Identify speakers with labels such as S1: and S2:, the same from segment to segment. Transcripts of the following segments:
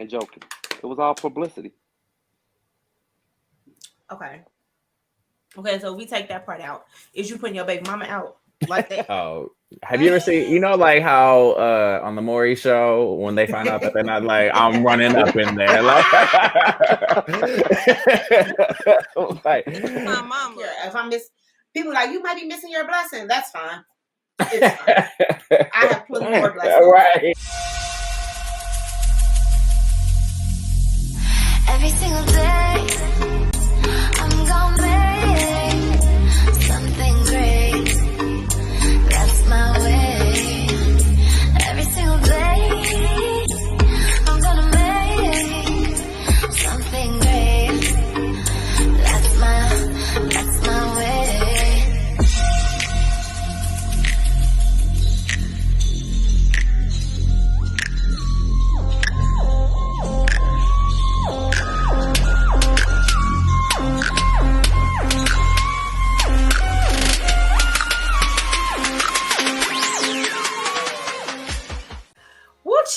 S1: and joking. It was all publicity.
S2: Okay, so we take that part out. Is you putting your baby mama out like that?
S3: Oh, have you ever seen, you know, like how on the Maury show, when they find out that they're not, like, I'm running up in there. Like, like
S2: my mama. Yeah, if I miss, people like, you might be missing your blessing. That's fine. It's fine. I have plenty more blessings.
S3: Right.
S4: Every single day, I'm gonna make something great. That's my way. Every single day, I'm gonna make something great. That's my way.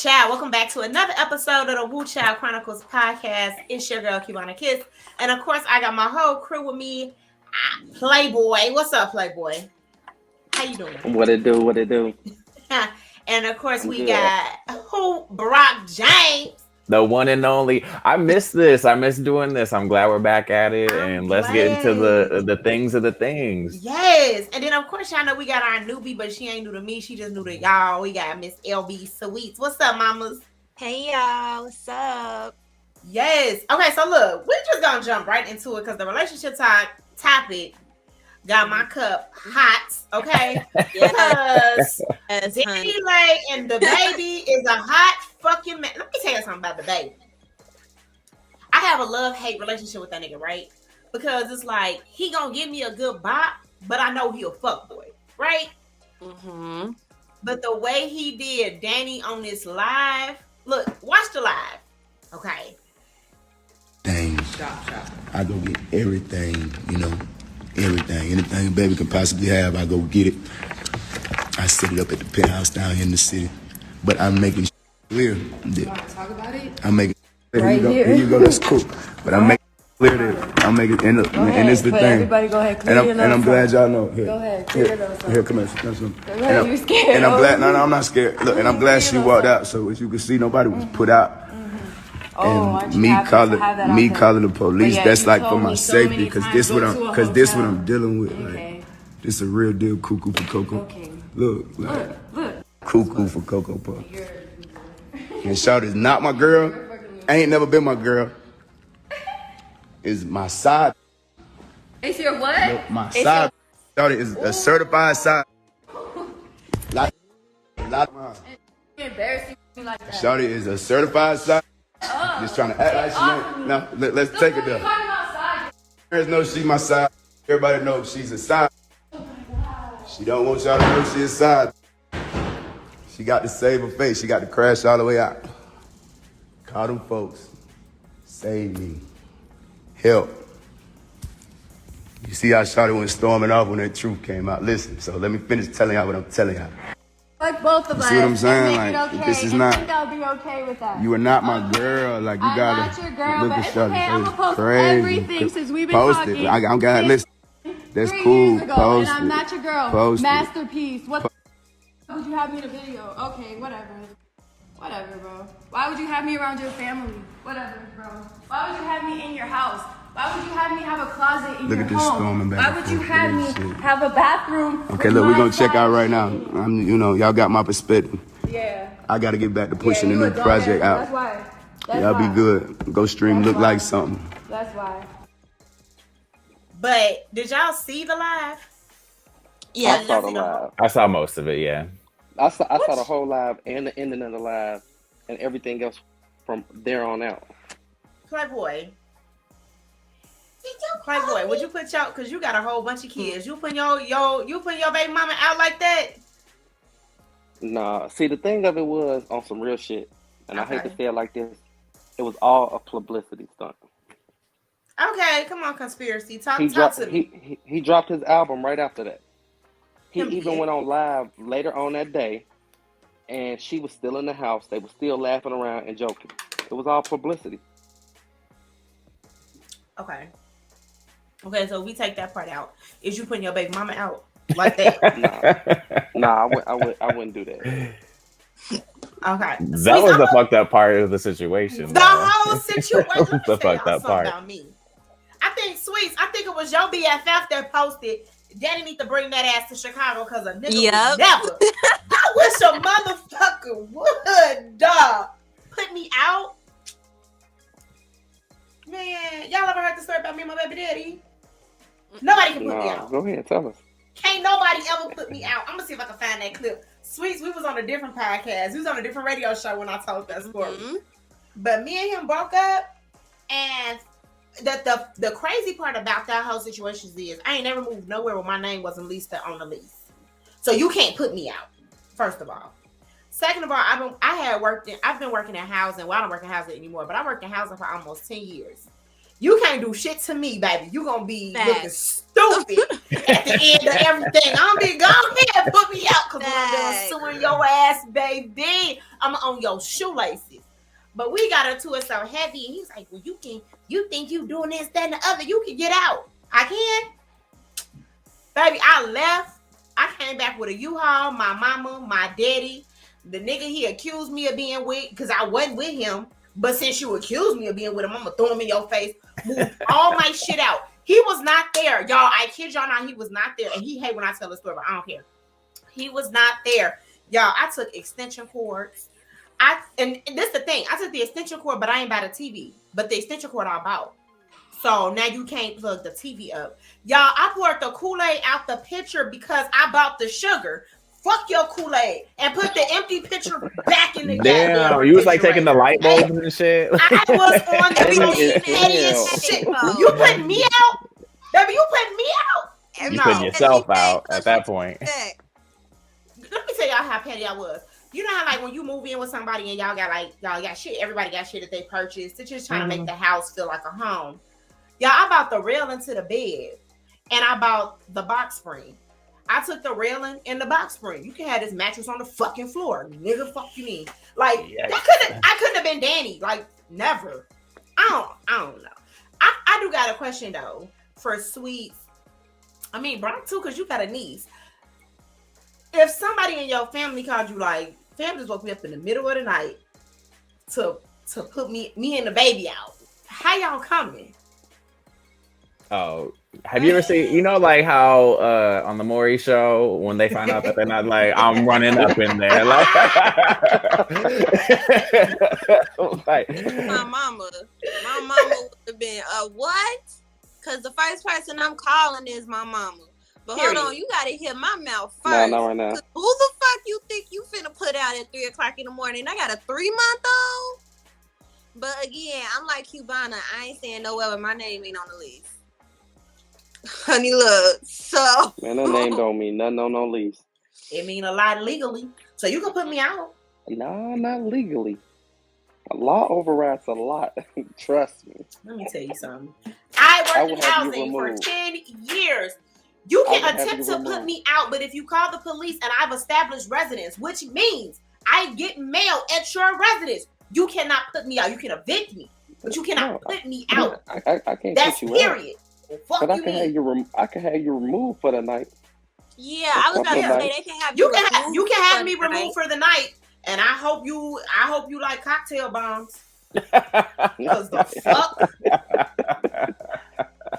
S2: Child, welcome back to another episode of the Whew Chile Chronicles Podcast. It's your girl, Cubana Kiss. And of course, I got my whole crew with me. Playboy. What's up, Playboy? How you doing?
S1: What it do?
S2: And of course, we got Brock James.
S3: The one and only. I miss this. I miss doing this. I'm glad we're back at it. And let's get into the things of the things.
S2: Yes. And then, of course, y'all know we got our newbie, but she ain't new to me. She just new to y'all. We got Miss LB Sweets. What's up, mamas?
S5: Hey, y'all. What's up?
S2: Yes. Okay, so look, we're just going to jump right into it because the relationship topic got my cup hot, okay? Because Dani and the baby is a hot fucking man. Let me tell you something about the baby. I have a love-hate relationship with that nigga, right? Because it's like, he gonna give me a good bop, but I know he a fuckboy, right?
S5: Mm-hmm.
S2: But the way he did Dani on this live, look, watch the live, okay?
S6: Things. I go get everything, you know. Everything. Anything a baby can possibly have, I go get it. I set it up at the penthouse down here in the city. But I'm making clear.
S7: You want to talk about it?
S6: I'm making
S7: right
S6: here you go, that's cool. But I'm making clear that I'm making, and it's the thing.
S7: Everybody go ahead, clear your nose.
S6: And I'm glad y'all know. Here,
S7: go ahead, clear your nose.
S6: Here, come here.
S7: You're scared.
S6: And I'm glad, no, I'm not scared. Look, and I'm glad she walked out, so as you can see, nobody was put out. And me calling the police, that's like for my safety, because this what I'm dealing with.
S7: Okay.
S6: Like, this a real deal, cuckoo for cocoa.
S7: Okay.
S6: Look, cuckoo for cocoa puff. And Shawty's not my girl. Ain't never been my girl. Is my side.
S7: It's your what?
S6: My side. Shawty is a certified side. Lot
S7: Embarrassing like that.
S6: Shawty is a certified side. Just trying to act like she ain't. No, let's take it there. Parents know she my side. Everybody knows she's a side. She don't want y'all to know she's a side. She got to save her face. She got to crash all the way out. Call them folks. Save me. Help. You see how Shawty went storming off when that truth came out. Listen, so let me finish telling y'all what I'm telling y'all.
S7: Like both of us.
S6: See what I'm saying? Like,
S7: okay.
S6: this is not.
S7: I think I'll be okay with that.
S6: You are not my girl. Like, you gotta.
S7: I'm not your girl,
S6: look
S7: but
S6: at
S7: it's
S6: Shawty.
S7: okay. I'm gonna post
S6: Crazy.
S7: everything since we've been
S6: post
S7: talking.
S6: It. I'm gonna listen. That's
S7: 3
S6: cool.
S7: years ago,
S6: Post
S7: and I'm not your girl.
S6: Post
S7: Masterpiece. What the would you have me in a video? Okay, whatever. Whatever, bro. Why would you have me around your family? Whatever, bro. Why would you have me in your house? Why would you have me have a closet in your home? Why would you have me have a bathroom?
S6: Okay, look, we're gonna check out right now. Y'all got my perspective.
S7: Yeah.
S6: I gotta get back to pushing the new project out.
S7: That's why.
S6: Y'all be good. Go stream Look Like Something.
S7: That's why.
S2: But did y'all see the live?
S1: Yeah, I saw the live.
S3: I saw most of it, yeah.
S1: I saw the whole live and the ending of the live and everything else from there on out.
S2: Playboy, would you put y'all, because you got a whole bunch of kids, you put your baby mama out like that?
S1: Nah, see, the thing of it was on some real shit, and okay. I hate to say it like this, it was all a publicity stunt.
S2: Okay, come on, conspiracy. Talk to me.
S1: He dropped his album right after that. He even went on live later on that day, and she was still in the house. They were still laughing around and joking. It was all publicity.
S2: Okay. Okay, so we take that part out. Is you putting your baby mama out like that?
S1: Nah, I wouldn't do that.
S2: Okay.
S3: That was the fucked up part of the situation.
S2: The whole situation.
S3: The fucked up part.
S2: About me. I think it was your BFF that posted. Daddy need to bring that ass to Chicago because a nigga would never. I wish a motherfucker would, dog. Put me out. Man, y'all ever heard the story about me and my baby daddy? Nobody can put me out.
S1: Go ahead, tell us.
S2: Can't nobody ever put me out. I'm gonna see if I can find that clip. Sweets, we was on a different podcast. We was on a different radio show when I told that story. Mm-hmm. But me and him broke up, and the crazy part about that whole situation is I ain't never moved nowhere where my name wasn't leased on the lease. So you can't put me out, first of all. Second of all, I've been working in housing. Well, I don't work in housing anymore, but I worked in housing for almost 10 years. You can't do shit to me, baby. You gonna be looking stupid at the end of everything. I'm gonna be, go ahead, put me out, because when I'm done suing your ass, baby, I'm on your shoelaces. But we got into it so heavy, and he's like, well, you think you doing this, that, and the other, you can get out. I can. Baby, I left. I came back with a U-Haul, my mama, my daddy, the nigga he accused me of being with, because I wasn't with him. But since you accused me of being with him, I'm going to throw him in your face, move all my shit out. He was not there. Y'all, I kid y'all not, he was not there. And he hate when I tell the story, but I don't care. He was not there. Y'all, I took extension cords. And this is the thing. I took the extension cord, but I ain't bought a TV. But the extension cord I bought. So now you can't plug the TV up. Y'all, I poured the Kool-Aid out the pitcher because I bought the sugar. Fuck your Kool-Aid and put the empty pitcher back in the
S3: Damn, you was like taking the light bulbs and shit.
S2: I was on the pettiest shit. You putting me out? Baby, you putting me out?
S3: You putting yourself out at that point.
S2: Let me tell y'all how petty I was. You know how like when you move in with somebody and y'all got shit, everybody got shit that they purchased. They're just trying to make the house feel like a home. Y'all, I bought the railing to the bed and I bought the box spring. I took the railing and the box spring. You can have this mattress on the fucking floor. Nigga, fuck you mean. Like, I couldn't have been Dani. Like, never. I don't know. I do got a question, though, for Sweets. I mean, Brock, too, because you got a niece. If somebody in your family called you, like, fam just woke me up in the middle of the night to put me and the baby out, how y'all coming?
S3: Oh, have you ever seen, you know, like how on the Maury show, when they find out that they're not, like, I'm running up in there. Like,
S5: my mama would have been, what? Because the first person I'm calling is my mama. But hold on, you got to hear my mouth first.
S1: No, right now.
S5: Who the fuck you think you finna put out at 3 o'clock in the morning? I got a 3-month-old? But again, I'm like Cubana. I ain't saying nowhere where my name ain't on the list. Honey, look, so
S1: man, that name don't mean nothing on no lease.
S2: It mean a lot legally, so you can put me out.
S1: No, not legally. A law overrides a lot. Trust me.
S2: Let me tell you something. I worked in housing for 10 years. You can attempt to put me out, but if you call the police and I've established residence, which means I get mail at your residence, you cannot put me out. You can evict me, but you cannot put me out.
S1: I can't
S2: That's
S1: put you
S2: period.
S1: out. But I can have you removed for the night.
S5: Yeah, I was about to say they can have
S2: you can have me removed for the night, and I hope you like cocktail bombs. Because the fuck.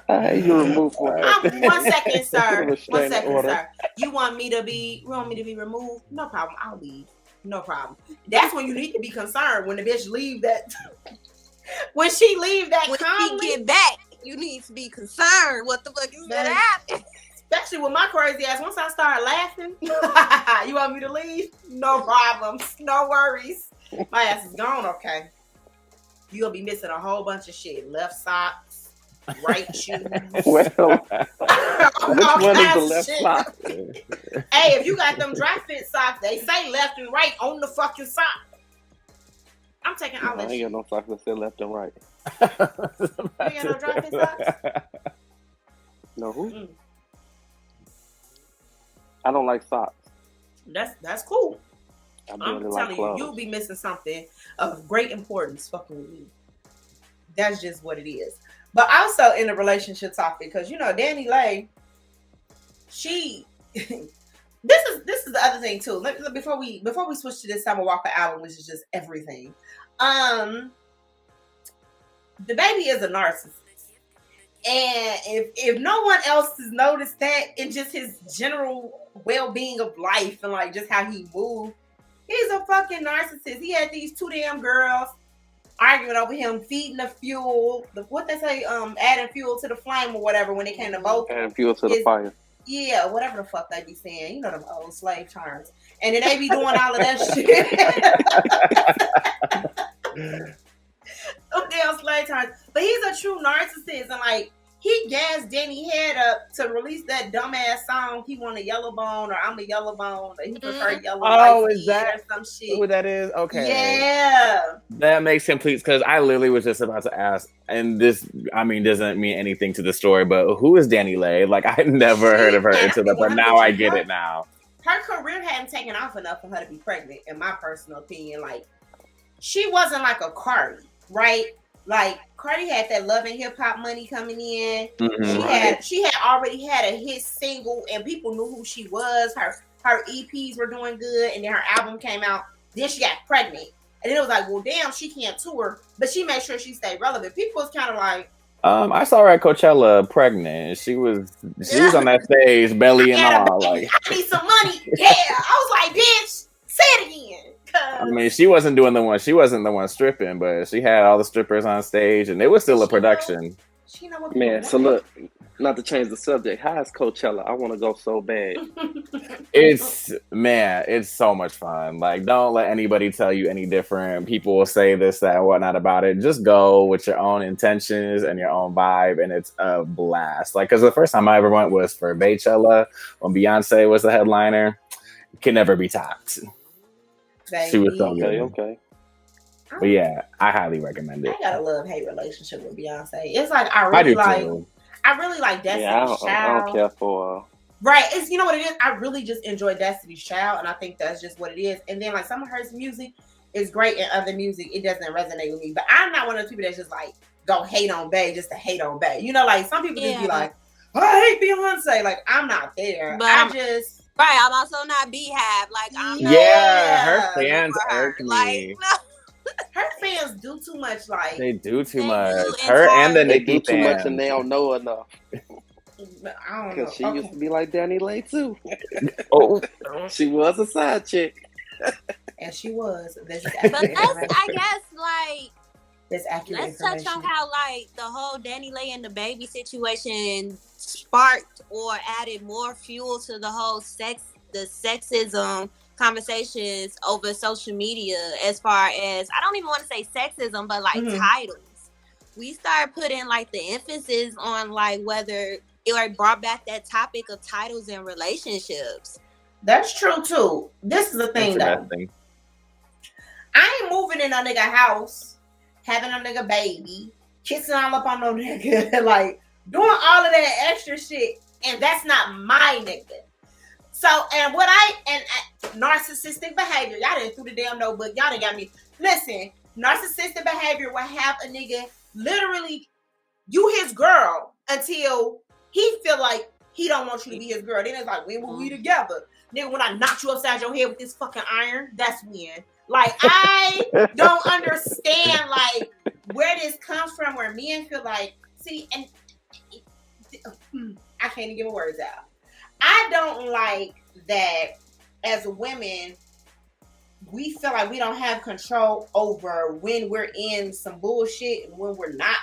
S1: I have you removed for
S2: 1 second, sir. 1 second, sir. You want me to be removed? No problem. I'll leave. No problem. That's when you need to be concerned when the bitch leave that. When she leave that,
S5: when
S2: calmly,
S5: she get back. You need to be concerned. What the fuck is gonna happen?
S2: Especially with my crazy ass. Once I start laughing, you want me to leave? No problems. No worries. My ass is gone, okay. You'll be missing a whole bunch of shit. Left socks, right shoes.
S1: Well, which one is the left sock?
S2: Hey, if you got them dry fit socks, they say left and right on the fucking sock. I'm taking all that shit.
S1: I ain't got no socks that say left and right.
S2: You got no dry fit socks?
S1: No, who? I don't like socks.
S2: That's cool. I'm telling you, you'll be missing something of great importance fucking with me. That's just what it is. But also in the relationship topic, because Dani Leigh, she this is the other thing too. Before we switch to this Summer Walker album, which is just everything. The baby is a narcissist. And if no one else has noticed that in just his general well-being of life and like just how he moves, he's a fucking narcissist. He had these 2 damn girls arguing over him feeding the fuel, what they say, adding fuel to the flame or whatever when it came to both.
S1: Adding fuel to the fire.
S2: Yeah, whatever the fuck they be saying. Them old slave terms. And then they be doing all of that shit. Damn slave terms. But he's a true narcissist, and like he gassed Dani head up to release that dumbass song. He want a yellow bone, or I'm a yellow bone, or he prefer yellow.
S3: Oh, is that
S2: or some shit?
S3: Who that is? Okay,
S2: yeah,
S3: that makes complete. Because I literally was just about to ask, and this, doesn't mean anything to the story, but who is Dani Leigh? Like I never heard of her until that, but now I get it now.
S2: Her career hadn't taken off enough for her to be pregnant, in my personal opinion. Like she wasn't like a Cardi. Right, like Cardi had that Love and Hip Hop money coming in. Mm-hmm. She had already had a hit single, and people knew who she was. Her EPs were doing good, and then her album came out. Then she got pregnant, and then it was like, well, damn, she can't tour, but she made sure she stayed relevant. People was kind of like,
S3: I saw her at Coachella pregnant. She was on that stage, belly and all. Like,
S2: I need some money. Yeah, I was like, bitch, say it again.
S3: She wasn't doing the one. She wasn't the one stripping, but she had all the strippers on stage, and it was still a production.
S1: Man, so look, not to change the subject. How is Coachella? I want to go so bad.
S3: It's so much fun. Like, don't let anybody tell you any different. People will say this, that, and whatnot about it. Just go with your own intentions and your own vibe, and it's a blast. Like, because the first time I ever went was for Coachella when Beyonce was the headliner. Can never be topped. She was so good. Okay. But yeah, I highly recommend it.
S2: I got a love-hate relationship with Beyonce. It's like I really like Destiny's Child.
S1: I don't care for
S2: right. It's what it is. I really just enjoy Destiny's Child, and I think that's just what it is. And then like some of her music is great, and other music it doesn't resonate with me. But I'm not one of those people that's just like go hate on Bey just to hate on Bey. Like some people just be like, I hate Beyonce. Like I'm not there. But
S5: right, I'm also not Beehive. Like I'm
S3: her fans irk me.
S5: Like no.
S2: Her fans do too much. Like
S3: they do too much. Her and the Nicki
S1: do too much, and they don't know enough.
S2: I don't know.
S1: Because she used to be like Dani Leigh too.
S3: She
S1: was a side chick,
S2: and she was.
S5: But I guess like
S2: let's
S5: touch on how like the whole Dani Leigh and the baby situation sparked or added more fuel to the whole sexism conversations over social media. As far as I don't even want to say sexism, but like titles, we started putting like the emphasis on like whether it like brought back that topic of titles and relationships.
S2: That's true too. This is the thing though. I ain't moving in a nigga house, having a nigga baby, kissing all up on no nigga, like doing all of that extra shit, and that's not my nigga. So, and narcissistic behavior, y'all didn't through the damn notebook, y'all done got me. Listen, narcissistic behavior will have a nigga literally, you his girl until he feel like he don't want you to be his girl. Then it's like, when will we together? Nigga, when I knock you upside your head with this fucking iron, that's when. Like, I don't understand, like, where this comes from, where men feel like, see, and I can't even get my words out. I don't like that as women, we feel like we don't have control over when we're in some bullshit and when we're not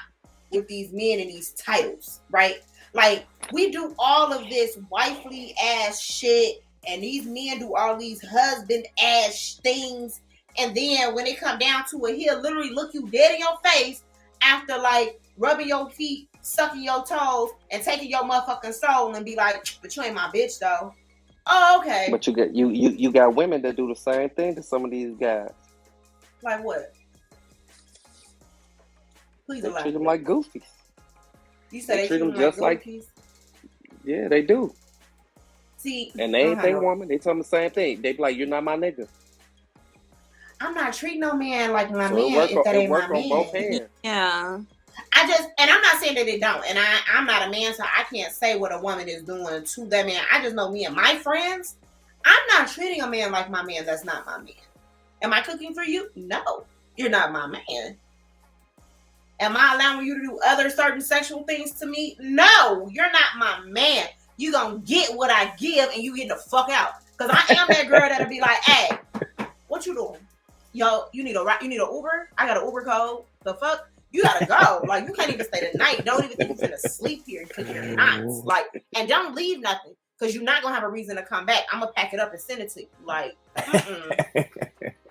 S2: with these men and these titles, right? Like, we do all of this wifely ass shit, and these men do all these husband ass things, and then when it come down to it, he'll literally look you dead in your face after like rubbing your feet, sucking your toes, and taking your motherfucking soul, and be like, but you ain't my bitch though. Oh, okay.
S1: But you got women that do the same thing to some of these guys.
S2: Like what? Please
S1: they treat them like goofies.
S2: You said they treat them just like goofies?
S1: Yeah, they do.
S2: See,
S1: and they ain't their woman. They tell them the same thing. They be like, "You're not my nigga."
S2: I'm not treating no man like my
S1: So
S2: man if that ain't my
S1: on both
S2: man.
S1: hands.
S5: Yeah.
S2: And I'm not saying that it don't. And I'm not a man, so I can't say what a woman is doing to that man. I just know me and my friends, I'm not treating a man like my man that's not my man. Am I cooking for you? No. You're not my man. Am I allowing you to do other certain sexual things to me? No. You're not my man. You gonna get what I give and you get the fuck out. Because I am that girl that'll be like, hey, what you doing? Yo, you need an Uber? I got an Uber code. The fuck? You gotta go. Like, you can't even stay the night. Don't even think you're gonna sleep here because you're not. Like, and don't leave nothing because you're not gonna have a reason to come back. I'm gonna pack it up and send it to you. Like,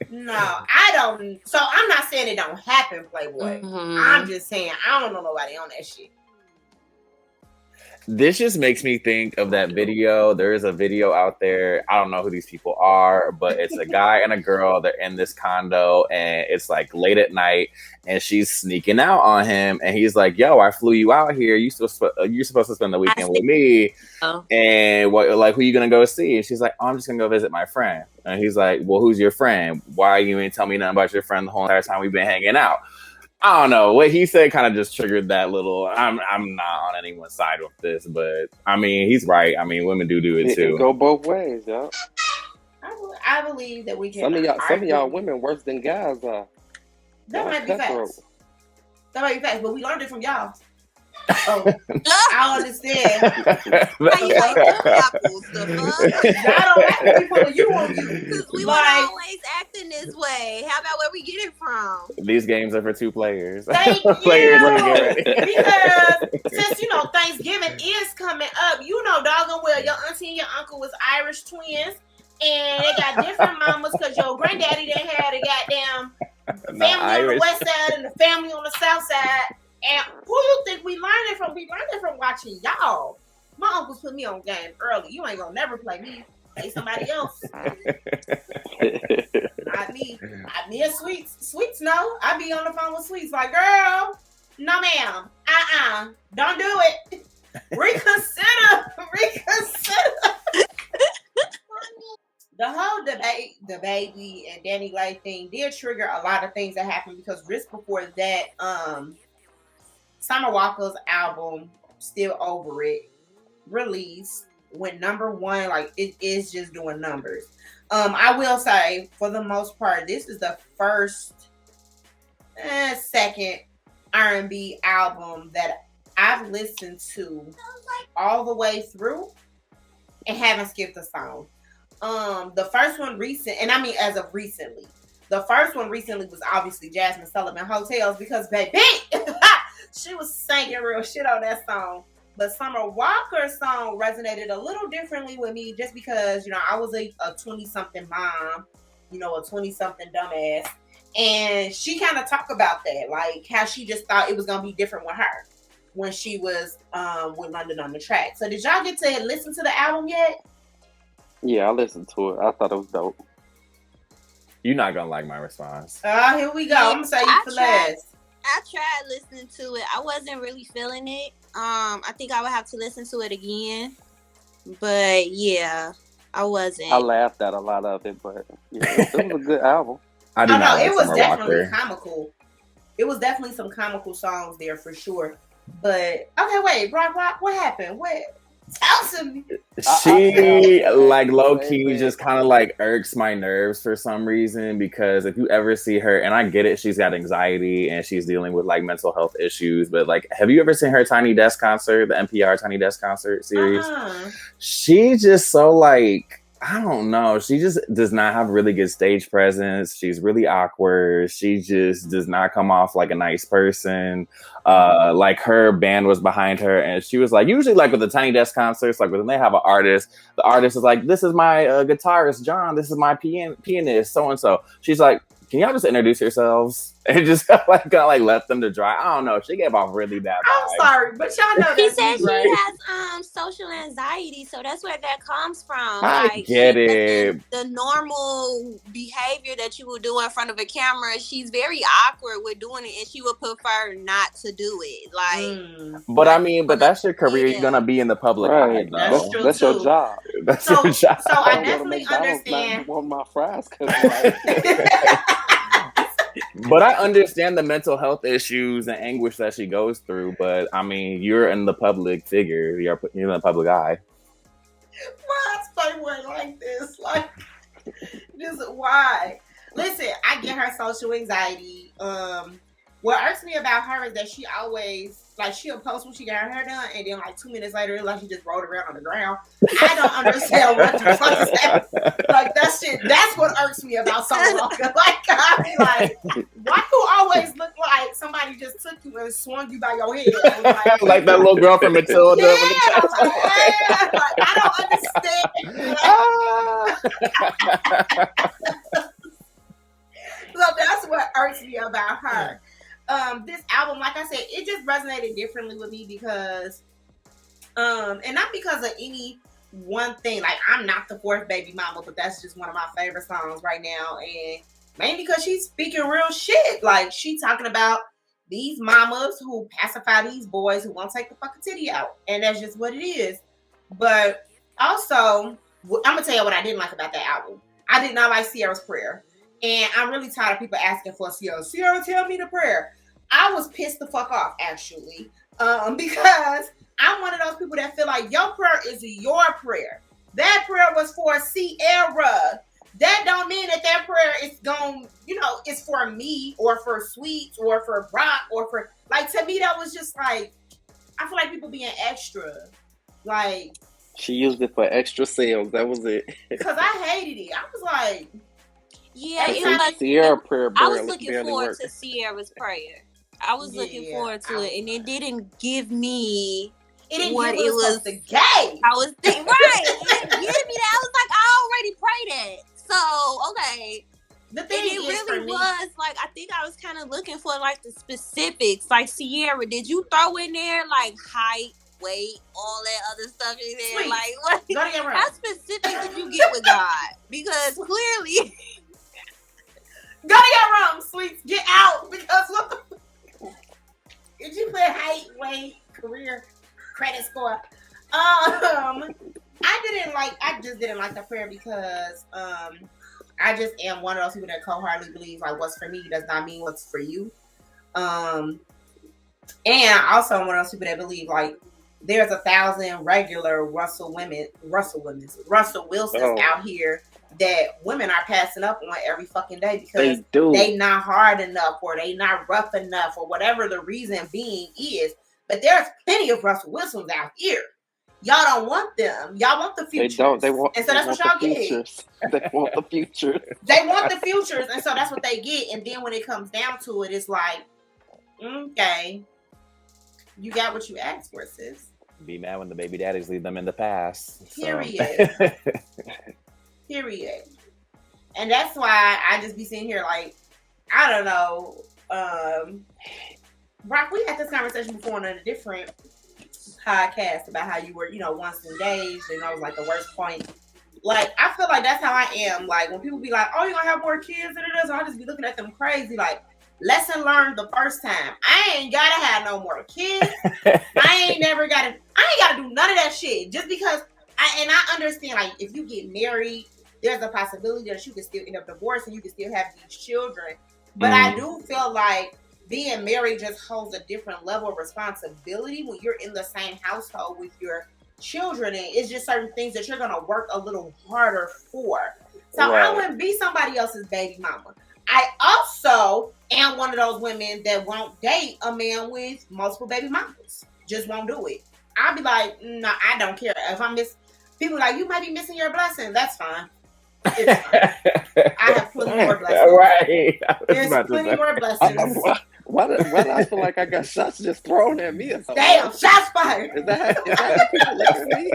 S2: no, I don't. So I'm not saying it don't happen, Playboy. I'm just saying I don't know nobody on that shit.
S3: This just makes me think of that video. There is a video out there. I don't know who these people are, but it's a guy and a girl. They're in this condo, and it's like late at night, and she's sneaking out on him. And he's like, "Yo, I flew you out here. You're supposed to spend the weekend with me. And what? Like, who you gonna go see?" And she's like, "Oh, I'm just gonna go visit my friend." And he's like, "Well, who's your friend? Why you ain't tell me nothing about your friend the whole entire time we've been hanging out?" I don't know. What he said kind of just triggered that little. I'm not on anyone's side with this, but I mean, he's right. I mean, women do it too.
S1: It go both ways, y'all.
S2: I believe that we can.
S1: Some of y'all women worse than guys are.
S2: That might be facts. But we learned it from y'all. Oh, I understand.
S5: How you like them apples? The fuck?
S2: I don't have to be putting you on you.
S5: Because we were always acting this way. How about where we get it from?
S3: These games are for two players.
S2: Thank you. Because since Thanksgiving is coming up, doggone well your auntie and your uncle was Irish twins, and they got different mamas because your granddaddy didn't have a goddamn family on the west side and the family on the south side. And who you think we learned it from? We learned it from watching y'all. My uncles put me on game early. You ain't gonna never play me. Play somebody else. Not me. Me and Sweets. Sweets, no. I be on the phone with Sweets like, girl, no ma'am. Don't do it. Reconsider. The whole debate, the baby and Dani Leigh thing did trigger a lot of things that happened because just before that, Summer Walker's album, Still Over It, released, went number one. Like, it is just doing numbers. I will say, for the most part, this is the first, second R&B album that I've listened to all the way through and haven't skipped a song. The first one as of recently, the first one recently was obviously Jasmine Sullivan Hotels because, baby, she was singing real shit on that song. But Summer Walker's song resonated a little differently with me just because, I was a 20-something mom, a 20-something dumbass. And she kind of talked about that, like how she just thought it was going to be different with her when she was with London on the Track. So did y'all get to listen to the album yet?
S1: Yeah, I listened to it. I thought it was dope.
S3: You're not going to like my response.
S2: Here we go. I'm going to say you for last.
S5: I tried listening to it. I wasn't really feeling it. I think I would have to listen to it again. But yeah, I wasn't.
S1: I laughed at a lot of it, but it was a good album.
S2: It was definitely comical. It was definitely some comical songs there for sure. But okay, wait, Rock, what happened? Tell me.
S3: She like low key just kind of like irks my nerves for some reason because if you ever see her, and I get it, she's got anxiety and she's dealing with like mental health issues, but like, have you ever seen her Tiny Desk concert, the NPR Tiny Desk concert series? She's just so like, I don't know. She just does not have really good stage presence. She's really awkward. She just does not come off like a nice person. Like her band was behind her and she was like, usually like with the Tiny Desk concerts, like when they have an artist, the artist is like, this is my guitarist, John. This is my pianist, so-and-so. She's like, can y'all just introduce yourselves? And just like left them to dry. I don't know. She gave off really bad vibes.
S2: I'm sorry, but y'all know
S5: she said
S2: right?
S5: She has social anxiety, so that's where that comes from.
S3: I get it.
S5: The normal behavior that you would do in front of a camera, she's very awkward with doing it, and she would prefer not to do it. Like,
S3: but I mean, but that's your career. You're gonna be in the public eye.
S1: That's your job.
S3: That's
S2: So
S3: your job.
S2: I definitely understand.
S1: Want my fries?
S3: But I understand the mental health issues and anguish that she goes through. But I mean, you're in the public figure. You're in the public eye.
S2: Why is Playboy like this? Like, just why? Listen, I get her social anxiety. What irks me about her is that she always, like, she'll post when she got her hair done, and then, like, 2 minutes later, like, she just rolled around on the ground. I don't understand what the fuck is happening. Like, that shit, that's what irks me about someone. Like, I be like, why you always look like somebody just took you and swung you by your head?
S3: Like that little girl from Matilda.
S2: Yeah, I don't understand. So that's what irks me about her. This album, like I said, it just resonated differently with me because, and not because of any one thing. Like, I'm not the fourth baby mama, but that's just one of my favorite songs right now. And mainly because she's speaking real shit. Like, she talking about these mamas who pacify these boys who won't take the fucking titty out. And that's just what it is. But also, I'm going to tell you what I didn't like about that album. I did not like Ciara's prayer. And I'm really tired of people asking for Ciara. Ciara, tell me the prayer. I was pissed the fuck off, actually. Because I'm one of those people that feel like your prayer is your prayer. That prayer was for Ciara. That don't mean that prayer is going, it's for me or for Sweets or for Brock or for, like, to me, that was just like, I feel like people being extra. Like,
S1: she used it for extra sales. That was it.
S2: Because I hated it. I was like,
S5: yeah,
S1: it was like Ciara prayer.
S5: I was looking forward to Ciara's prayer. I was looking forward to it, and it didn't give me what it was.
S2: The gay. I
S5: was thinking, right? It didn't give me that. I was like, I already prayed it. So okay.
S2: The thing
S5: and it really was like, I think I was kind of looking for like the specifics. Like, Ciara, did you throw in there like height, weight, all that other stuff in there?
S2: Sweet.
S5: Like, how specific did you get with God? Because clearly.
S2: Go to your room, Sweets. Get out. Because what the did you put height, weight, career, credit score? I just didn't like the prayer because I just am one of those people that cold-heartedly believes like what's for me does not mean what's for you. And also I'm one of those people that believe like there's 1,000 regular Russell Wilsons out here that women are passing up on every fucking day because they not hard enough or they not rough enough or whatever the reason being is. But there's plenty of Russell Wilsons out here. Y'all don't want them. Y'all want the futures.
S1: They don't. They want.
S2: And so that's what y'all get.
S1: They want the futures.
S2: They want the futures, and so that's what they get. And then when it comes down to it, it's like, okay, you got what you asked for, sis.
S3: Be mad when the baby daddies leave them in the past.
S2: Period. So. Period. And that's why I just be sitting here like, I don't know. Brock, we had this conversation before on a different podcast about how you were, once engaged, and that was like the worst point. Like, I feel like that's how I am. Like, when people be like, oh, you're gonna have more kids than it is, I just be looking at them crazy. Like, lesson learned the first time. I ain't gotta have no more kids. I ain't gotta do none of that shit. Just because I understand, like, if you get married, there's a possibility that you can still end up divorced and you can still have these children. But I do feel like being married just holds a different level of responsibility when you're in the same household with your children. And it's just certain things that you're going to work a little harder for. So I wouldn't be somebody else's baby mama. I also am one of those women that won't date a man with multiple baby mamas. Just won't do it. I'll be like, no, I don't care. If I miss, people like, you might be missing your blessing. That's fine. It's fine. I have plenty more blessings.
S3: Right.
S2: There's plenty more blessings.
S1: Why do I feel like I got shots just thrown at me or something?
S2: Damn, shots fired.
S1: Is that how people look at me?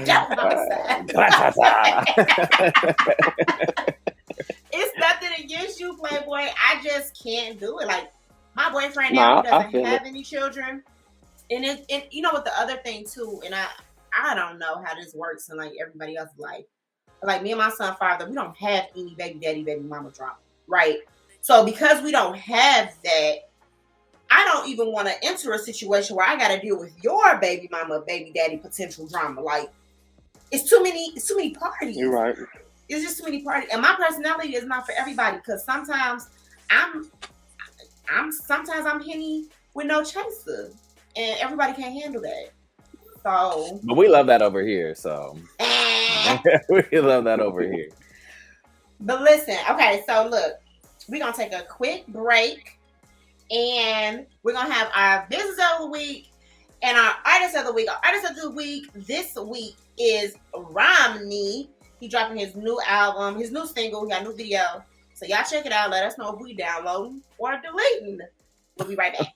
S2: Jump outside. It's nothing against you, Playboy. I just can't do it. Like, my boyfriend now doesn't have any children. And it you know what the other thing too, and I don't know how this works in like everybody else's life. Like, me and my son father, we don't have any baby daddy, baby mama drama, right? So because we don't have that, I don't even want to enter a situation where I got to deal with your baby mama, baby daddy potential drama. Like, it's too many parties.
S1: You're right.
S2: It's just too many parties, and my personality is not for everybody. Because sometimes I'm Henny with no chaser, and everybody can't handle that. So,
S3: but we love that over here. So we love that over here.
S2: But listen, okay. So look, we're gonna take a quick break, and we're gonna have our business of the week and our artist of the week. Our artist of the week this week is Romney. He dropping his new album, his new single. He got a new video. So y'all check it out. Let us know if we downloading or deleting. We'll be right back.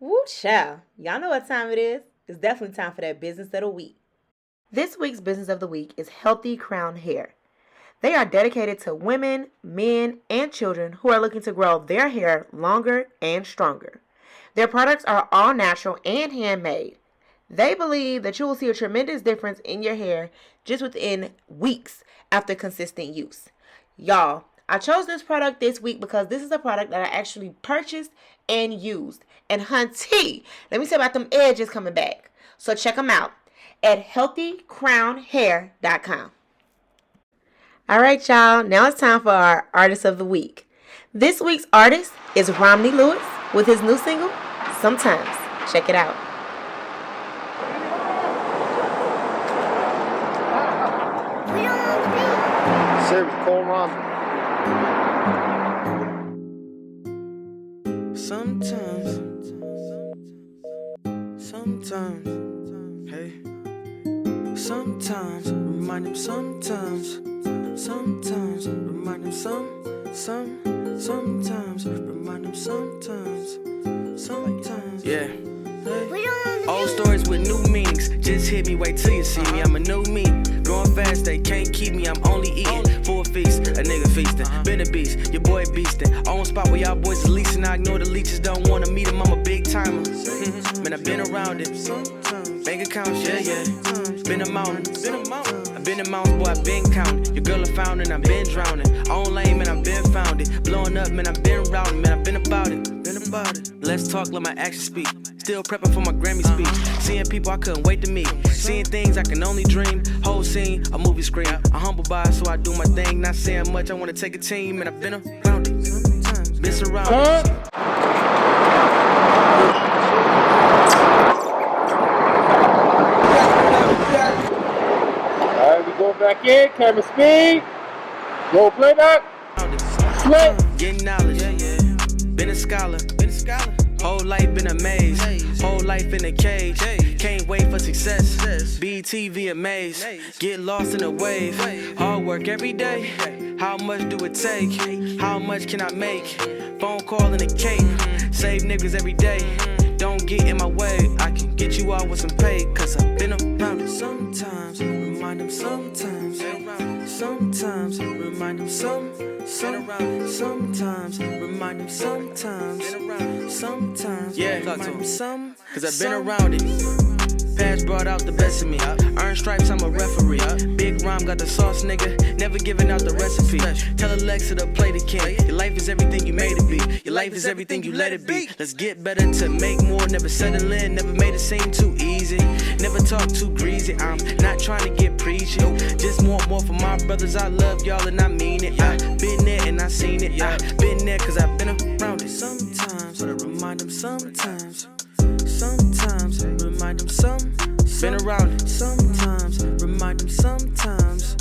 S2: Woo, child. Y'all know what time it is. It's definitely time for that business of the week. This week's business of the week is Healthy Crown Hair. They are dedicated to women, men, and children who are looking to grow their hair longer and stronger. Their products are all natural and handmade. They believe that you will see a tremendous difference in your hair just within weeks after consistent use. Y'all, I chose this product this week because this is a product that I actually purchased and used. And hunty, let me tell you about them edges coming back. So check them out at healthycrownhair.com. All right, y'all. Now it's time for our artist of the week. This week's artist is Romney Lewis with his new single, Sometimes. Check it out.
S8: Service Cole Romney. Sometimes, hey. Sometimes, remind him sometimes. Sometimes, remind him sometimes, remind him sometimes. Yeah. Old stories with new meanings. Just hit me, wait till you see me. I'm a new me. Growing fast, they can't keep me. I'm only eating for a feast. A nigga feasting. Been a beast. Your boy beasting. On spot where y'all boys is leasing. I ignore the leeches. Don't wanna meet him. I'm a big timer. Man, I've been around it. Bank accounts, yeah. Been a mountain. I've been in mountains, boy. I've been counting. Your girl I found and I've been drowning. On lane, man, I've been found it. Blowing up, man, I've been routing. Man, I've been about it. Let's talk, let my actions speak. Still prepping for my Grammy speech. Seeing people I couldn't wait to meet. Seeing things I can only dream. Whole scene, a movie screen. I'm humble by it, so I do my thing. Not saying much, I wanna take a team. And I've been around it. Been surrounded.
S9: Alright, we going back in. Camera speed. Roll playback. Sweat.
S8: Getting knowledge. Been a scholar. Whole life been a maze. Whole life in a cage. Can't wait for success. BTV amaze. Get lost in a wave. Hard work every day. How much do it take? How much can I make? Phone call and a cake. Save niggas every day. Don't get in my way. I can get you out with some pay. Cause I've been around it. Sometimes, remind them sometimes. Sometimes, remind them sometimes, remind him sometimes, yeah, remind him some, cause I've been around it. Past brought out the best of me. Earn stripes, I'm a referee. Big rhyme got the sauce, nigga. Never giving out the recipe. Tell Alexa to play the king. Your life is everything you made it be. Your life is everything you let it be. Let's get better to make more. Never settle in, never made it seem too easy. Never talk too greasy. I'm not trying to get preachy. Just want more for my brothers. I love y'all and I mean it. I been there and I seen it. I been there cause I've been around it. Sometimes, but I remind them sometimes. Sometimes, remind them been around it. Sometimes, remind them sometimes.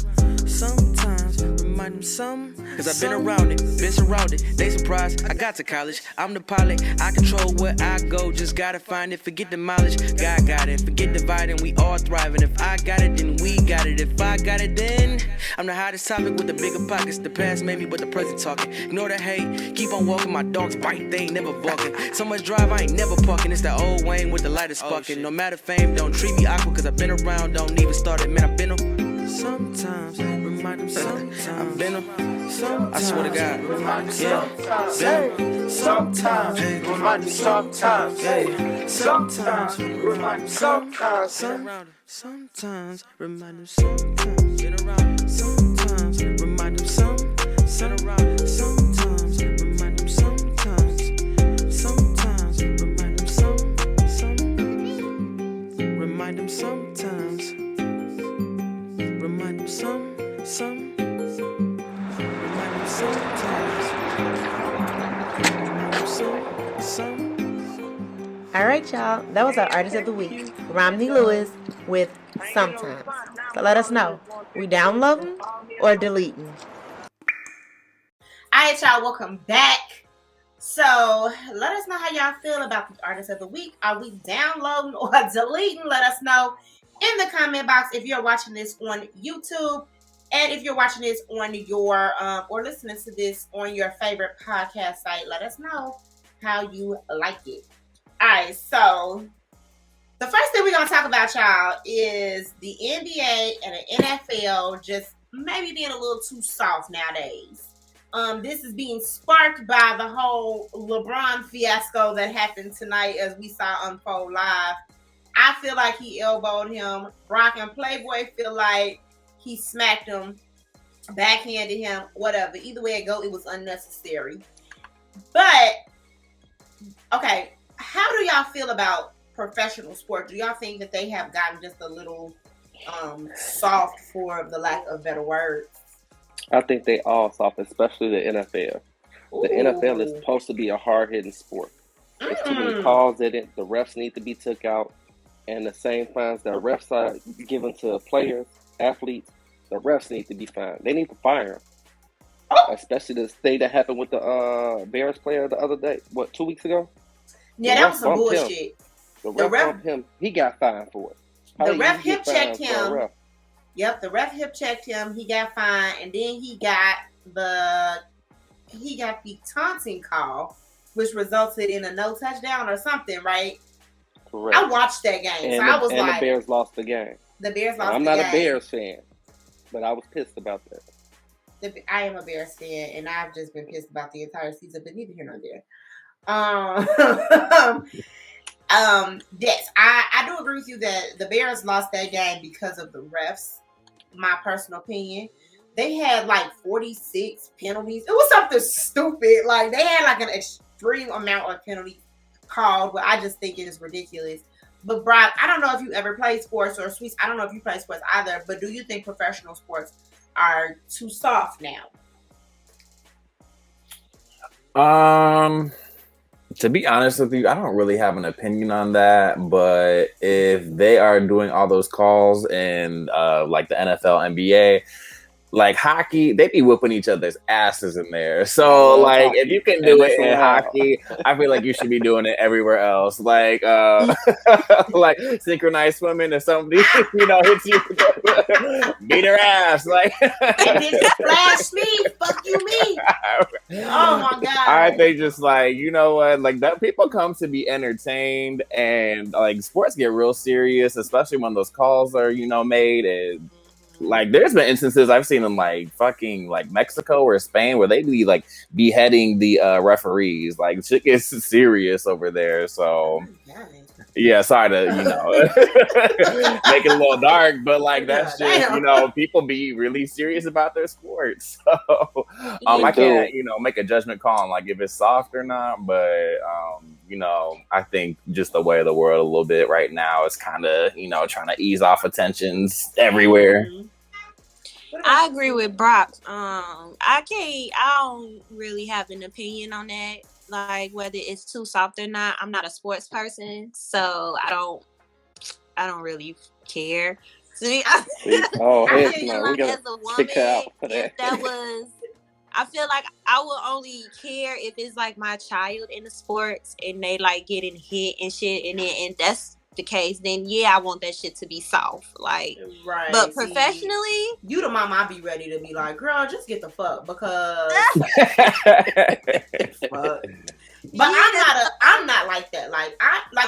S8: Sometimes, remind them cause I've been around it, been surrounded. They surprised, I got to college. I'm the pilot, I control where I go. Just gotta find it, forget the mileage. God got it, forget dividing, we all thriving. If I got it, then we got it. If I got it, then I'm the hottest topic with the bigger pockets. The past made me, but the present talking. Ignore the hate, keep on walking. My dogs bite, they ain't never barking. So much drive, I ain't never parking. It's that old Wayne with the lightest sparking. No matter fame, don't treat me awkward, cause I've been around, don't even start it. Man, I've been sometimes, remind them sometimes. I've been I swear to God. Remind them sometimes. Remind them sometimes. Sometimes. Remind them sometimes. Sometimes. Remind them sometimes. Get around. Sometimes. Remind them sometimes. Sometimes. Remind them sometimes. Sometimes. Remind them remind them sometimes.
S2: All right, y'all. That was our artist of the week, Romney Lewis, with Sometimes. So let us know. We downloading or deleting? All right, y'all. Welcome back. So let us know how y'all feel about the artist of the week. Are we downloading or deleting? Let us know in the comment box if you're watching this on YouTube, and if you're watching this on your or listening to this on your favorite podcast site. Let us know how you like it. All right, so the first thing we're gonna talk about, y'all, is the NBA and the NFL just maybe being a little too soft nowadays. This is being sparked by the whole LeBron fiasco that happened tonight, as we saw unfold live. I feel like he elbowed him. Brock and Playboy feel like he smacked him, backhanded him, whatever. Either way it go, it was unnecessary. But, okay, how do y'all feel about professional sports? Do y'all think that they have gotten just a little soft, for the lack of better words?
S1: I think they all soft, especially the NFL.
S2: Ooh.
S1: The NFL is supposed to be a hard-hitting sport. There's too many calls in it. The refs need to be took out. And the same fines that refs are given to players, athletes, the refs need to be fined. They need to fire them. Oh. Especially this thing that happened with the Bears player the other day. 2 weeks ago?
S2: Yeah, that was some bullshit.
S1: The ref bumped him. He got fined for it.
S2: The ref hip checked him. Yep, the ref hip checked him. He got fined, and then he got the taunting call, which resulted in a no touchdown or something, right?
S1: Correct.
S2: I watched that game, so I was like,
S1: the Bears lost the game.
S2: The Bears lost.
S1: I'm not a Bears fan, but I was pissed about that.
S2: I am a Bears fan, and I've just been pissed about the entire season, but neither here nor there. Yes, I do agree with you that the Bears lost that game because of the refs. My personal opinion. They had like 46 penalties. It was something stupid. Like, they had like an extreme amount of penalties called, but I just think it is ridiculous. But Brock, I don't know if you ever played sports, or Sweets, I don't know if you play sports either, but do you think professional sports are too soft now?
S3: To be honest with you, I don't really have an opinion on that, but if they are doing all those calls in like the NFL, NBA, like hockey, they be whooping each other's asses in there. So like, if you can do it in hockey, I feel like you should be doing it everywhere else. Like, like synchronized swimming, or somebody, hits you, beat her ass. Like,
S2: did you flash me? Fuck you, me. Oh my god.
S3: I think just like, you know what, like that people come to be entertained, and like sports get real serious, especially when those calls are, made. And like, there's been instances I've seen in like fucking like Mexico or Spain where they be like beheading the referees. Like, shit gets serious over there. So yeah, sorry to make it a little dark, but like that's just people be really serious about their sports. So I can't make a judgment call on like if it's soft or not, but I think just the way of the world a little bit right now is kind of trying to ease off attentions everywhere.
S5: I agree with Brock. I don't really have an opinion on that, like whether it's too soft or not. I'm not a sports person, so I don't really care. So, as a woman, if that was, I feel like I will only care if it's like my child in the sports and they like getting hit and shit, and that's the case, then yeah, I want that shit to be soft. Like, right. But professionally,
S2: you the mom, I be ready to be like, girl, just get the fuck, because fuck. But I'm not like that. Like,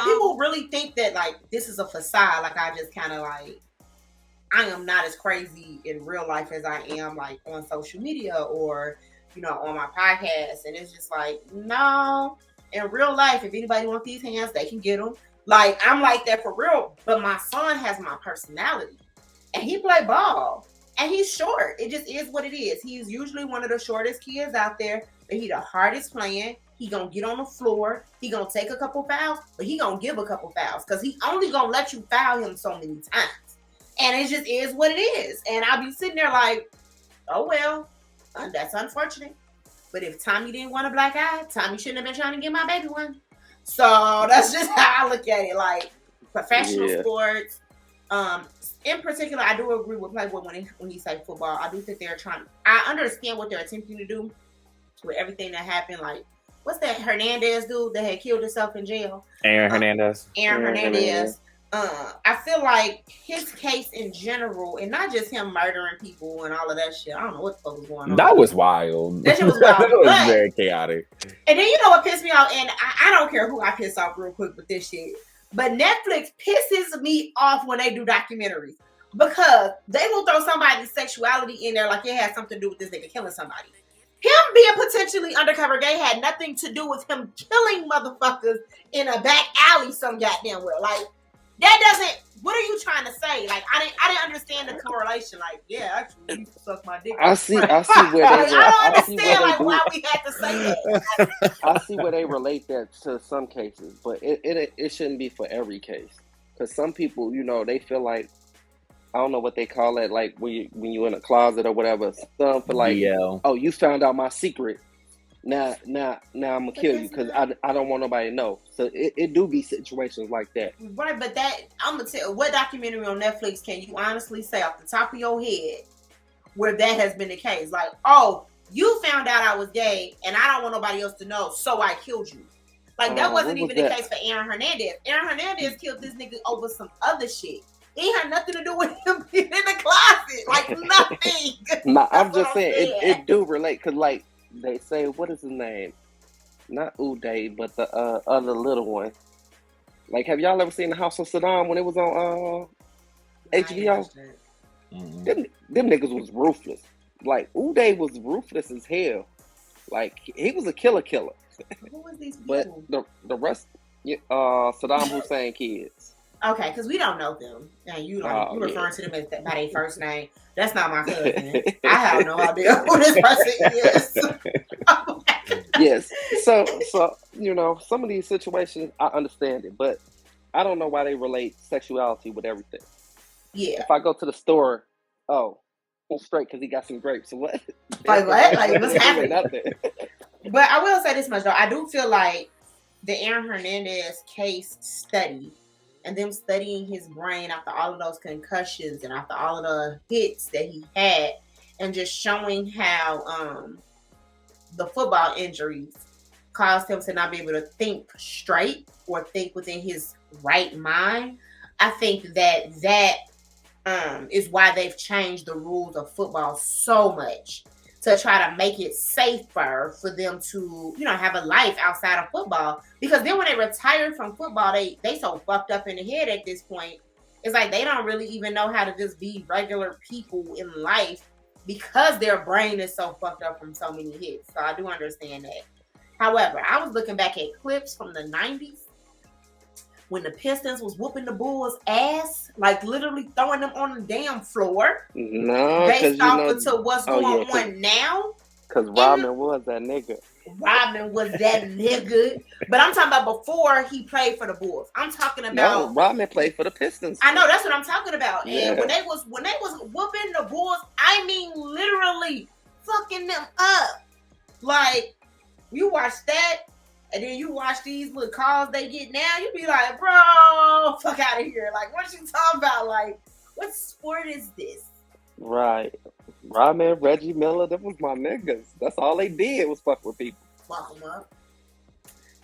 S2: people really think that like this is a facade. Like, I just kind of like, I am not as crazy in real life as I am like on social media or on my podcast. And it's just like, no, in real life, if anybody wants these hands, they can get them. Like, I'm like that for real. But my son has my personality, and he play ball, and he's short. It just is what it is. He's usually one of the shortest kids out there, but he the hardest playing. He gonna get on the floor. He gonna take a couple fouls, but he gonna give a couple fouls because he only gonna let you foul him so many times. And it just is what it is. And I'll be sitting there like, oh, well, that's unfortunate. But if Tommy didn't want a black eye, Tommy shouldn't have been trying to get my baby one. So that's just how I look at it. Like professional sports. In particular, I do agree with Playboy when he say football. I do think they're trying. I understand what they're attempting to do with everything that happened. Like, what's that Hernandez dude that had killed himself in jail?
S3: Aaron Hernandez.
S2: Aaron Hernandez. I feel like his case in general, and not just him murdering people and all of that shit. I don't know what the fuck was going on.
S3: That was wild.
S2: That shit was wild.
S3: That was very chaotic.
S2: And then you know what pissed me off? And I don't care who I piss off real quick with this shit. But Netflix pisses me off when they do documentaries because they will throw somebody's sexuality in there like it has something to do with this nigga killing somebody. Him being potentially undercover gay had nothing to do with him killing motherfuckers in a back alley some goddamn well. Like, that doesn't, what are you trying to say? Like, I didn't understand the correlation. Like, yeah, actually, you used to suck my dick.
S1: I see where they
S2: I don't understand like why we had to say that.
S1: I see where they relate that to some cases, but it shouldn't be for every case. Because some people, you know, they feel like, I don't know what they call it, like when you're in a closet or whatever. Some feel like, oh, you found out my secret. Now I'm gonna kill you because I don't want nobody to know. So it do be situations like that.
S2: Right, but that I'm gonna tell what documentary on Netflix can you honestly say off the top of your head where that has been the case? Like, oh, you found out I was gay and I don't want nobody else to know, so I killed you. Like that wasn't even the case for Aaron Hernandez. Aaron Hernandez killed this nigga over some other shit. It had nothing to do with him being in the closet. Like nothing.
S1: Nah, I'm just saying it do relate because like. They say, what is his name? Not Uday, but the other little one. Like, have y'all ever seen The House of Saddam when it was on HBO? Them niggas was ruthless. Like, Uday was ruthless as hell. Like, he was a killer.
S2: Who was these
S1: people? But the rest, Saddam Hussein kids.
S2: Okay, because we don't know them. And you referring to them by their first name. That's not my cousin. I have no idea who this person is.
S1: Yes. So, you know, some of these situations, I understand it. But I don't know why they relate sexuality with everything.
S2: Yeah.
S1: If I go to the store, I'm straight because he got some grapes. So what?
S2: Like what? Like what's happening? But I will say this much, though. I do feel like the Aaron Hernandez case study and them studying his brain after all of those concussions and after all of the hits that he had and just showing how the football injuries caused him to not be able to think straight or think within his right mind. I think that is why they've changed the rules of football so much to try to make it safer for them to, you know, have a life outside of football. Because then when they retire from football, they so fucked up in the head at this point. It's like they don't really even know how to just be regular people in life because their brain is so fucked up from so many hits. So I do understand that. However, I was looking back at clips from the 90s when the Pistons was whooping the Bulls' ass, like literally throwing them on the damn floor.
S1: No,
S2: based off of what's going on now.
S1: Because Rodman was that nigga.
S2: Rodman was that nigga. But I'm talking about before he played for the Bulls. I'm talking about.
S1: No, Rodman played for the Pistons.
S2: I know, that's what I'm talking about.
S1: Yeah.
S2: And when they was whooping the Bulls, I mean literally fucking them up. Like, you watch that. And then you watch these little calls they get now, you be like, bro, fuck out of here. Like, what you talking about? Like, what sport is this?
S1: Right. Rodman, Reggie Miller, that was my niggas. That's all they did was fuck with people.
S2: Fuck them up.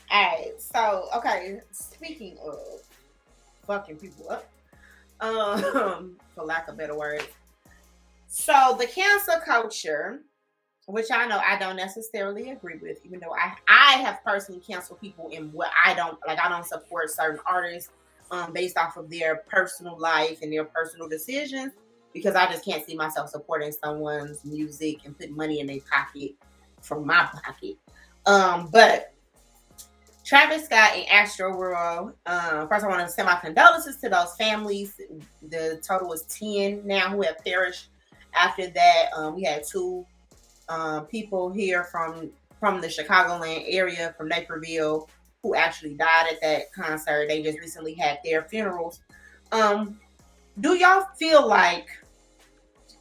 S2: Alright, so, okay, speaking of fucking people up, for lack of better words. So, the cancel culture, which I know I don't necessarily agree with, even though I have personally canceled people in what I don't support certain artists based off of their personal life and their personal decisions, because I just can't see myself supporting someone's music and putting money in their pocket from my pocket. But Travis Scott and Astroworld, first I want to send my condolences to those families. The total is 10 now who have perished. After that, we had 2 people here from the Chicagoland area, from Naperville, who actually died at that concert. They just recently had their funerals. Do y'all feel like,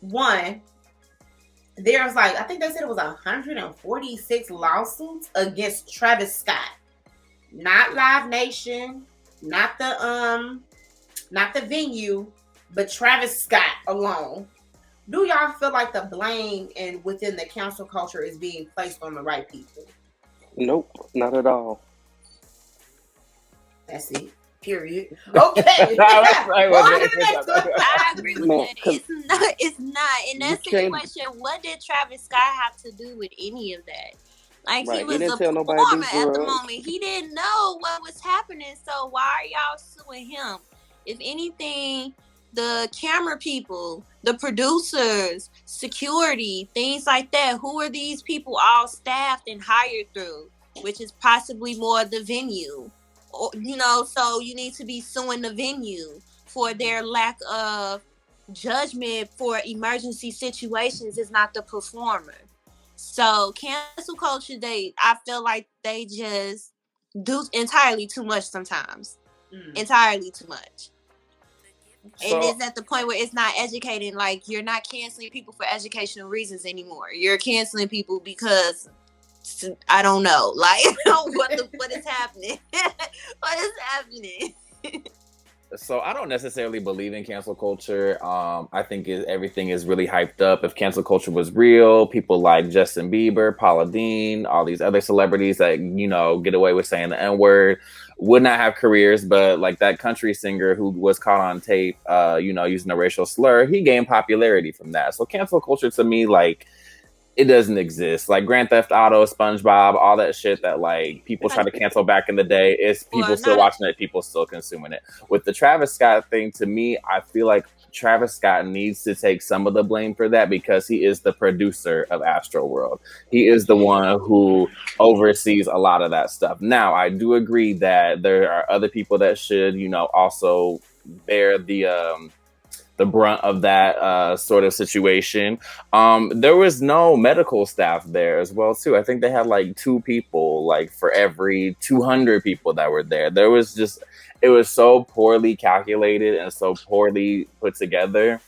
S2: one, there's like, I think they said it was 146 lawsuits against Travis Scott not Live Nation, not the venue, but Travis Scott alone. Do y'all feel like the blame and within the cancel culture is being placed on the right people?
S1: Nope, not at all.
S2: That's it. Period. Okay.
S5: I agree with that. It's not. In that situation, what did Travis Scott have to do with any of that? Like,
S1: right.
S5: He was
S1: he
S5: a performer at the moment. He didn't know what was happening. So why are y'all suing him? If anything, the camera people, the producers, security, things like that, who are these people all staffed and hired through? Which is possibly more the venue. Or, so you need to be suing the venue for their lack of judgment for emergency situations. Is not the performer. So cancel culture, I feel like they just do entirely too much sometimes. Entirely too much. So, and it's at the point where it's not educating. Like, you're not canceling people for educational reasons anymore. You're canceling people because I don't know. Like, what is happening? What is happening?
S3: So I don't necessarily believe in cancel culture. I think everything is really hyped up. If cancel culture was real, people like Justin Bieber, Paula Deen, all these other celebrities that, get away with saying the N-word would not have careers. But like that country singer who was caught on tape, using a racial slur, he gained popularity from that. So cancel culture to me, like, it doesn't exist. Like Grand Theft Auto, SpongeBob, all that shit that like people try to cancel back in the day, it's people still watching it, people still consuming it. With the Travis Scott thing, to me, I feel like Travis Scott needs to take some of the blame for that because he is the producer of Astroworld. He is the one who oversees a lot of that stuff. Now, I do agree that there are other people that should, also bear the brunt of that sort of situation. There was no medical staff there as well too. I think they had like 2 people like for every 200 people that were there. It was so poorly calculated and so poorly put together.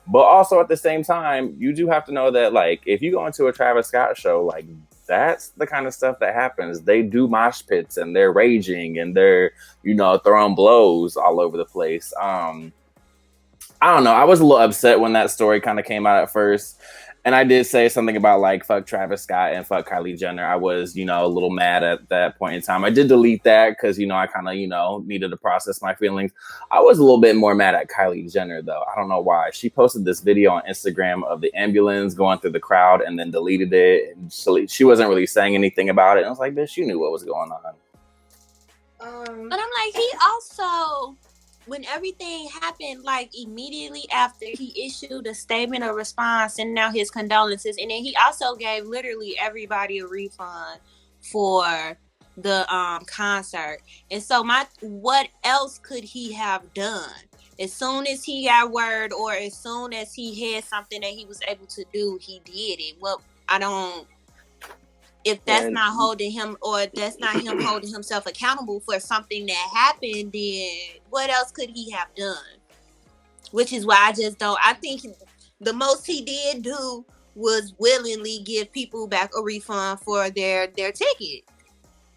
S3: But also at the same time, you do have to know that like if you go into a Travis Scott show, like that's the kind of stuff that happens. They do mosh pits and they're raging and they're, throwing blows all over the place. I don't know. I was a little upset when that story kind of came out at first. And I did say something about like, fuck Travis Scott and fuck Kylie Jenner. I was, a little mad at that point in time. I did delete that because, I kind of, needed to process my feelings. I was a little bit more mad at Kylie Jenner, though. I don't know why. She posted this video on Instagram of the ambulance going through the crowd and then deleted it. And she wasn't really saying anything about it. And I was like, bitch, you knew what was going on.
S5: But I'm like, he also... when everything happened, like immediately after he issued a statement of response, sending out his condolences, and then he also gave literally everybody a refund for the concert. And so what else could he have done? As soon as he got word, or as soon as he had something that he was able to do, he did it. Well, if that's not holding him, or that's not him holding himself accountable for something that happened, then what else could he have done? Which is why I think the most he did do was willingly give people back a refund for their ticket.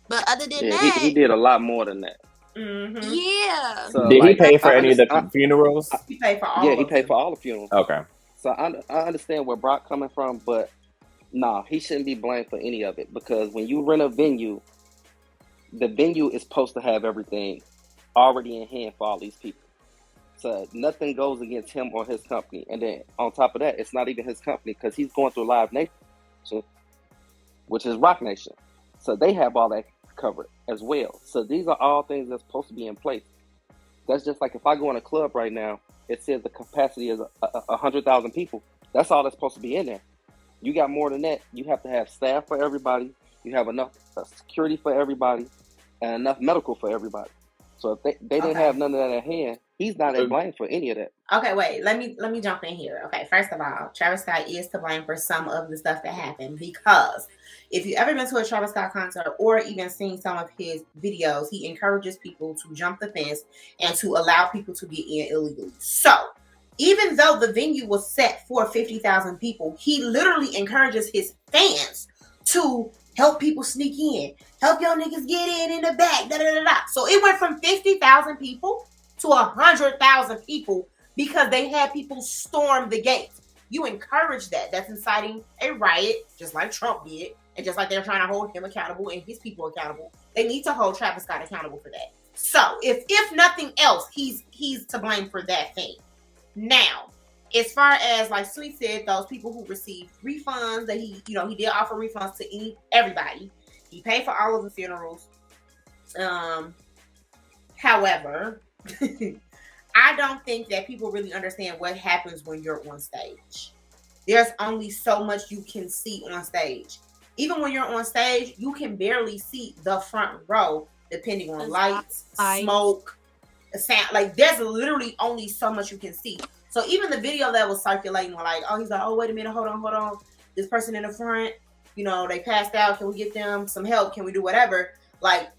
S5: But other than that...
S1: He did a lot more than that.
S2: Mm-hmm.
S5: Yeah.
S3: So, did he pay for any of the funerals?
S2: He paid for all.
S1: Yeah, he paid for all the funerals.
S3: Okay.
S1: So I understand where Brock coming from, but nah, he shouldn't be blamed for any of it, because when you rent a venue, the venue is supposed to have everything already in hand for all these people. So nothing goes against him or his company. And then on top of that, it's not even his company, because he's going through Live Nation, which is Rock Nation. So they have all that covered as well. So these are all things that's supposed to be in place. That's just like if I go in a club right now, it says the capacity is 100,000 people. That's all that's supposed to be in there. You got more than that. You have to have staff for everybody. You have enough security for everybody, and enough medical for everybody. So if they didn't have none of that at hand, he's not at blame for any of that.
S2: Okay, wait. Let me jump in here. Okay, first of all, Travis Scott is to blame for some of the stuff that happened, because if you ever been to a Travis Scott concert or even seen some of his videos, he encourages people to jump the fence and to allow people to get in illegally. So even though the venue was set for 50,000 people, he literally encourages his fans to help people sneak in, help your niggas get in the back, da da da da. So it went from 50,000 people to 100,000 people because they had people storm the gates. You encourage that. That's inciting a riot, just like Trump did, and just like they're trying to hold him accountable and his people accountable. They need to hold Travis Scott accountable for that. So if nothing else, he's to blame for that thing. Now, as far as like Sweet said, those people who received refunds that he did offer refunds to everybody. He paid for all of the funerals. However, I don't think that people really understand what happens when you're on stage. There's only so much you can see on stage. Even when you're on stage, you can barely see the front row, depending on lights, smoke, sound. Like, there's literally only so much you can see. So even the video that was circulating, like, he's like, wait a minute, hold on. This person in the front, they passed out. Can we get them some help? Can we do whatever? Like,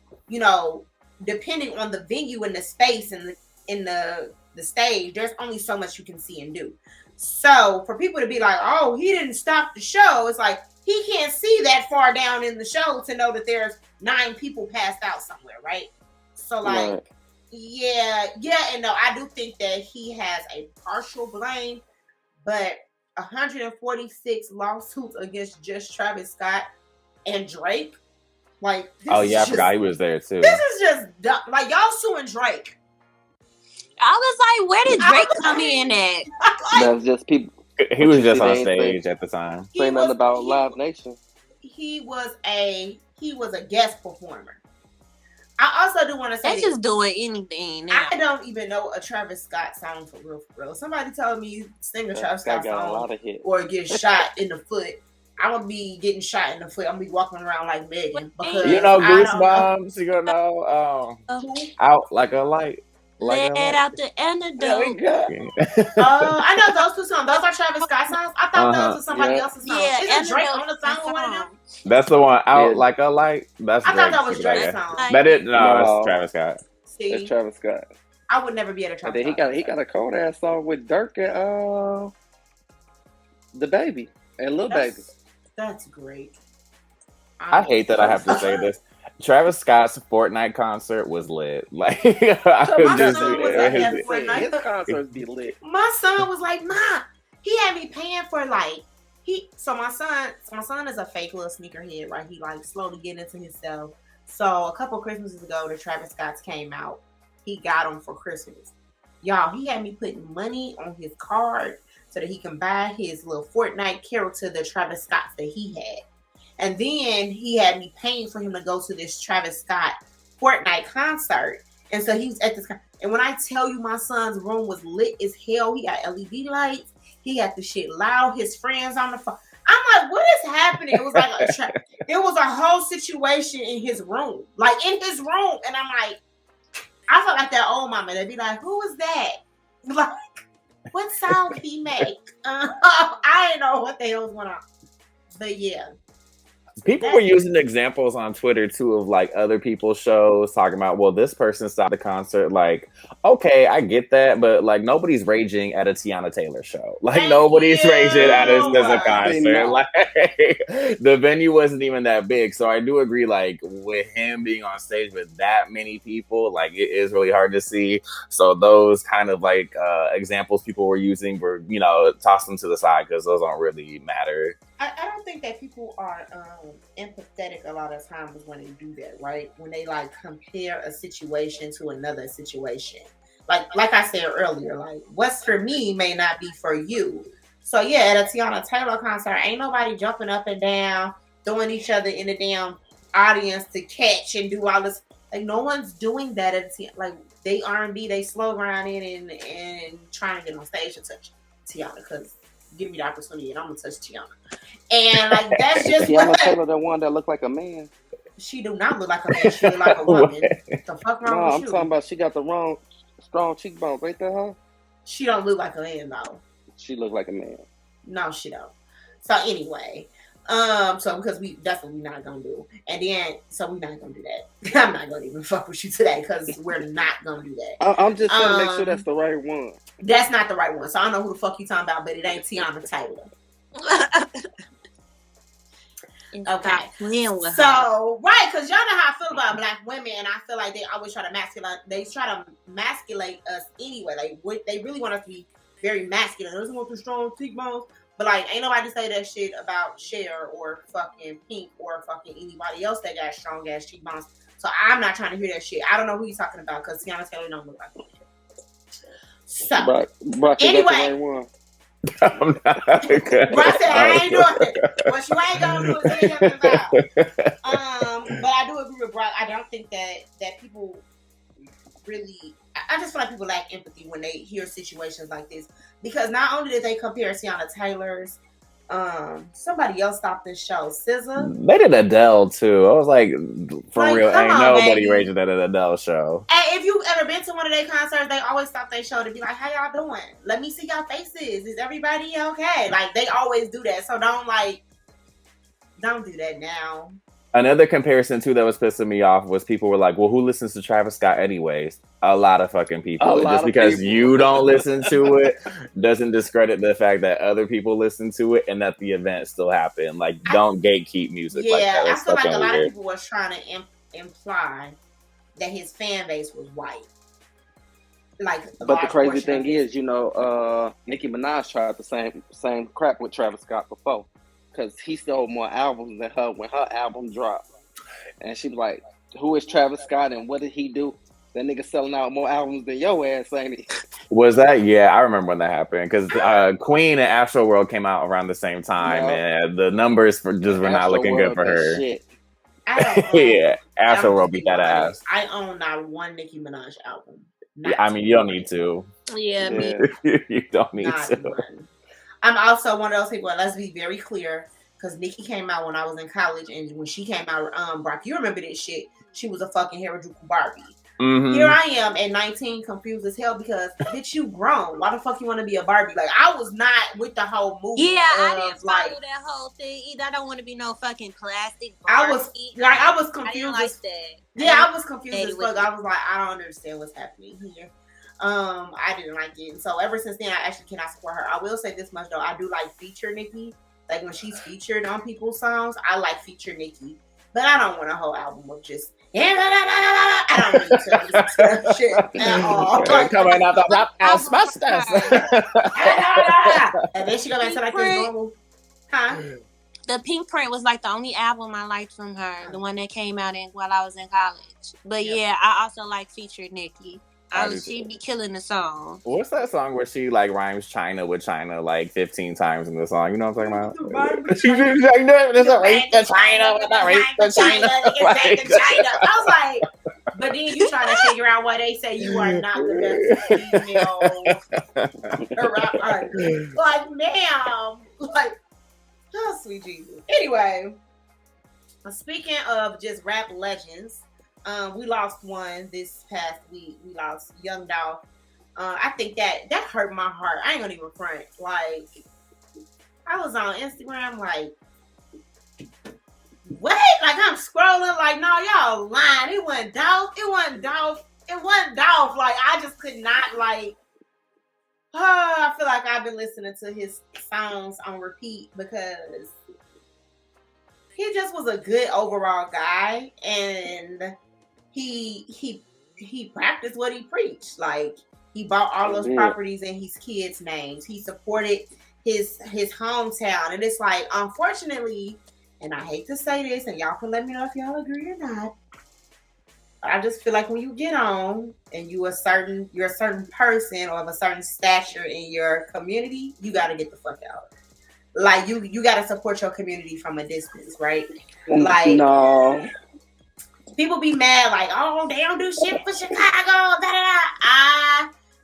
S2: depending on the venue and the space and in the stage, there's only so much you can see and do. So for people to be like, he didn't stop the show, it's like he can't see that far down in the show to know that there's 9 people passed out somewhere, right? So like, yeah, and no, I do think that he has a partial blame, but 146 lawsuits against just Travis Scott and Drake, like,
S3: I forgot he was there too.
S2: This is just dumb. Like, y'all suing Drake.
S5: I was like, where did Drake come in at?
S1: That's just people.
S3: He was just on stage at the time.
S1: Say nothing about Live Nation.
S2: He was a guest performer. I also do want to say
S5: they're just doing anything now.
S2: I don't even know a Travis Scott song for real. Somebody told me sing a Travis Scott song or get shot in the foot. I'm gonna be getting shot in the foot. I'm gonna be walking around like Megan because
S3: Goosebumps. Out like a light.
S5: Let out the antidote.
S2: I know those 2 songs. Those are Travis Scott songs. I thought those were somebody else's songs. Isn't Drake on the song with one of them?
S3: That's the one. Out like a light. That's
S2: I thought that was Drake's song.
S3: It's Travis Scott.
S2: See,
S1: it's Travis Scott.
S2: I would never be able to Travis
S1: Scott. He got a cold ass song with Dirk and the Baby and Lil Baby.
S2: That's great.
S3: I hate that I have to say this. Travis Scott's Fortnite concert was lit. Like, his
S1: concerts be lit.
S2: My son was like, "Ma," he had me paying for my son is a fake little sneakerhead, right? He like slowly getting into himself. So a couple Christmases ago, the Travis Scotts came out. He got them for Christmas. Y'all, he had me putting money on his card so that he can buy his little Fortnite character, the Travis Scotts that he had. And then he had me paying for him to go to this Travis Scott Fortnite concert. And so he was at this. And when I tell you my son's room was lit as hell, he got LED lights. He had the shit loud. His friends on the phone. I'm like, what is happening? It was like it was a whole situation in his room. Like, in his room. And I'm like, I felt like that old mama. They'd be like, who was that? Like, what sound he make? I didn't know what the hell was going on. But yeah.
S3: People were using examples on Twitter too of like other people's shows talking about, well, this person stopped the concert. Like, okay, I get that, but like nobody's raging at a Tiana Taylor show. Like nobody's raging at a SZA concert. Like the venue wasn't even that big. So I do agree, like with him being on stage with that many people, like it is really hard to see. So those kind of like examples people were using were, toss them to the side because those don't really matter.
S2: I don't think that people are empathetic a lot of times when they do that, right? When they like compare a situation to another situation. Like I said earlier, like what's for me may not be for you. So yeah, at a Tiana Taylor concert, ain't nobody jumping up and down, throwing each other in the damn audience to catch and do all this. Like no one's doing that at like they R&B, they slow grinding and trying to get on stage and touch Tiana because give me the opportunity and I'm gonna touch Tiana. And like that's just
S1: Tiana Taylor, the one that looked like a man.
S2: She do not look like a man. She look like a woman. What the fuck wrong with you?
S1: I'm talking about she got the wrong strong cheekbones. Right there, huh?
S2: She don't look like a man though.
S1: She look like a man.
S2: No, she don't. So anyway, so because that's what we not gonna do, and then so we not gonna do that. I'm not gonna even fuck with you today because we're not gonna do that.
S1: I'm just trying to make sure that's the right one.
S2: That's not the right one. So I don't know who the fuck you talking about, but it ain't Tiana Taylor. Okay.
S5: Playing with her.
S2: So, right, because y'all know how I feel about black women, and I feel like they always try to masculate us anyway. Like, they really want us to be very masculine. They just want the strong cheekbones. But, like, ain't nobody say that shit about Cher or fucking Pink or fucking anybody else that got strong ass cheekbones. So, I'm not trying to hear that shit. I don't know who he's talking about because Tiana Taylor don't look like that. So, anyway.
S3: I'm not good.
S2: Bro, I said I ain't doing it. What you ain't gonna do is hit him about. But I do agree with Brock. I don't think that people really. I just feel like people lack empathy when they hear situations like this, because not only did they compare Tiana Taylor's, somebody else stopped this show, SZA.
S3: They did Adele too. I was like, for
S2: like,
S3: real, ain't
S2: on,
S3: nobody
S2: baby.
S3: rated at an Adele show.
S2: And if you've ever been to one of their concerts, they always stop their show to be like, "How y'all doing? Let me see y'all faces. Is everybody okay?" Like, they always do that. So don't do that now.
S3: Another comparison too that was pissing me off was people were like, "Well, who listens to Travis Scott anyways?" A lot of fucking people. Just because you don't listen to it doesn't discredit the fact that other people listen to it and that the event still happened. Like, don't gatekeep music.
S2: Yeah,
S3: like that.
S2: I feel like a lot of people was trying to imply that his fan base was white. Like,
S1: but the crazy thing is, Nicki Minaj tried the same crap with Travis Scott before, because he sold more albums than her when her album dropped, and she was like, "Who is Travis Scott and what did he do?" That nigga selling out more albums than your ass, ain't he?
S3: Was that? Yeah, I remember when that happened, because Queen and Astroworld came out around the same time, and the numbers were not looking good for her.
S2: Shit.
S3: Yeah, Astroworld beat that ass.
S2: I own not one Nicki Minaj album.
S3: I mean, you don't need to.
S5: Yeah, me.
S3: You don't need to.
S2: One. I'm also one of those people. Let's be very clear, because Nicki came out when I was in college, and when she came out, Brock, you remember this shit? She was a fucking Harajuku Barbie.
S3: Mm-hmm.
S2: Here I am at 19, confused as hell because, bitch, you grown. Why the fuck you want to be a Barbie? Like, I was not with the whole movie.
S5: Yeah, I didn't follow that whole thing either. I don't want to be no fucking plastic Barbie.
S2: I was confused.
S5: I didn't like that.
S2: Yeah, I was confused as fuck. I was like, I don't understand what's happening here. I didn't like it. And so ever since then, I actually cannot support her. I will say this much though. I do like feature Nicki. Like, when she's featured on people's songs, I like feature Nicki. But I don't want a whole album of just I don't need to listen to that shit at all.
S3: Coming out the rap asbestos.
S2: And then she go back to like this normal. Huh?
S5: The Pink Print was like the only album I liked from her, the one that came out while I was in college. But yeah, I also like featured Nicki. She be killing the song.
S3: What's that song where she like rhymes China with China like 15 times in the song? You know what I'm talking about? She's like, no, there's a race to China, a race to China.
S2: I was like, but then you trying to figure out why they say you are not the best female rap artist. Like, ma'am, like, oh, sweet Jesus. Anyway, speaking of just rap legends. We lost one this past week. We lost Young Dolph. I think that hurt my heart. I ain't gonna even front. Like, I was on Instagram, like, what? Like, I'm scrolling, like, no, y'all lying. It wasn't Dolph. It wasn't Dolph. It wasn't Dolph. Like, I just could not, like, I feel like I've been listening to his songs on repeat because he just was a good overall guy, and he practiced what he preached. Like, he bought all those properties in his kids' names. He supported his hometown, and it's like, unfortunately, and I hate to say this, and y'all can let me know if y'all agree or not, but I just feel like when you get on and you're a certain person or of a certain stature in your community, you got to get the fuck out. Like, you got to support your community from a distance, right? Like, no. People be mad, like, oh, they don't do shit for Chicago,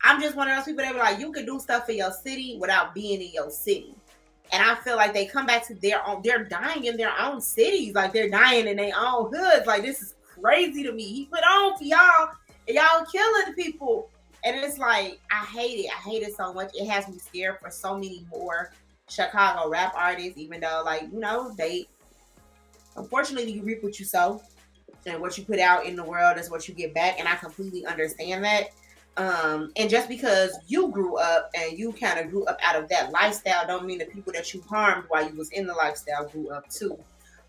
S2: I'm just one of those people that be like, you can do stuff for your city without being in your city. And I feel like they come back to they're dying in their own cities. Like, they're dying in their own hoods. Like, this is crazy to me. He put on for y'all, and y'all killing people. And it's like, I hate it. I hate it so much. It has me scared for so many more Chicago rap artists, even though, like, unfortunately, you reap what you sow, and what you put out in the world is what you get back, and I completely understand that. And just because you grew up and you kind of grew up out of that lifestyle don't mean the people that you harmed while you was in the lifestyle grew up too.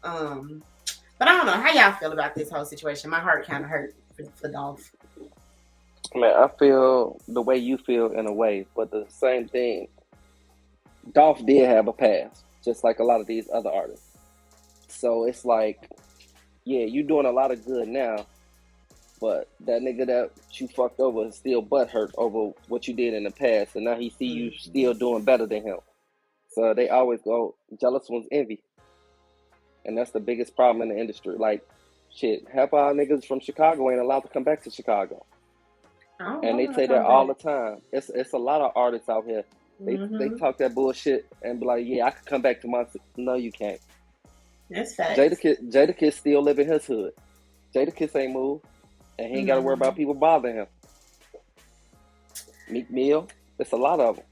S2: But I don't know how y'all feel about this whole situation. My heart kind of hurt for Dolph.
S1: Man, I feel the way you feel in a way, but the same thing. Dolph did have a past, just like a lot of these other artists. So it's like, yeah, you doing a lot of good now, but that nigga that you fucked over is still butthurt over what you did in the past, and now he see you still doing better than him. So they always go, jealous ones envy. And that's the biggest problem in the industry. Like, shit, half our niggas from Chicago ain't allowed to come back to Chicago. And they say that all the time. It's a lot of artists out here. They talk that bullshit and be like, yeah, I could come back to my... No, you can't.
S2: That's facts.
S1: Jadakiss still live in his hood. Jadakiss ain't moved. And he ain't got to worry about people bothering him. Meek Mill, it's a lot of them.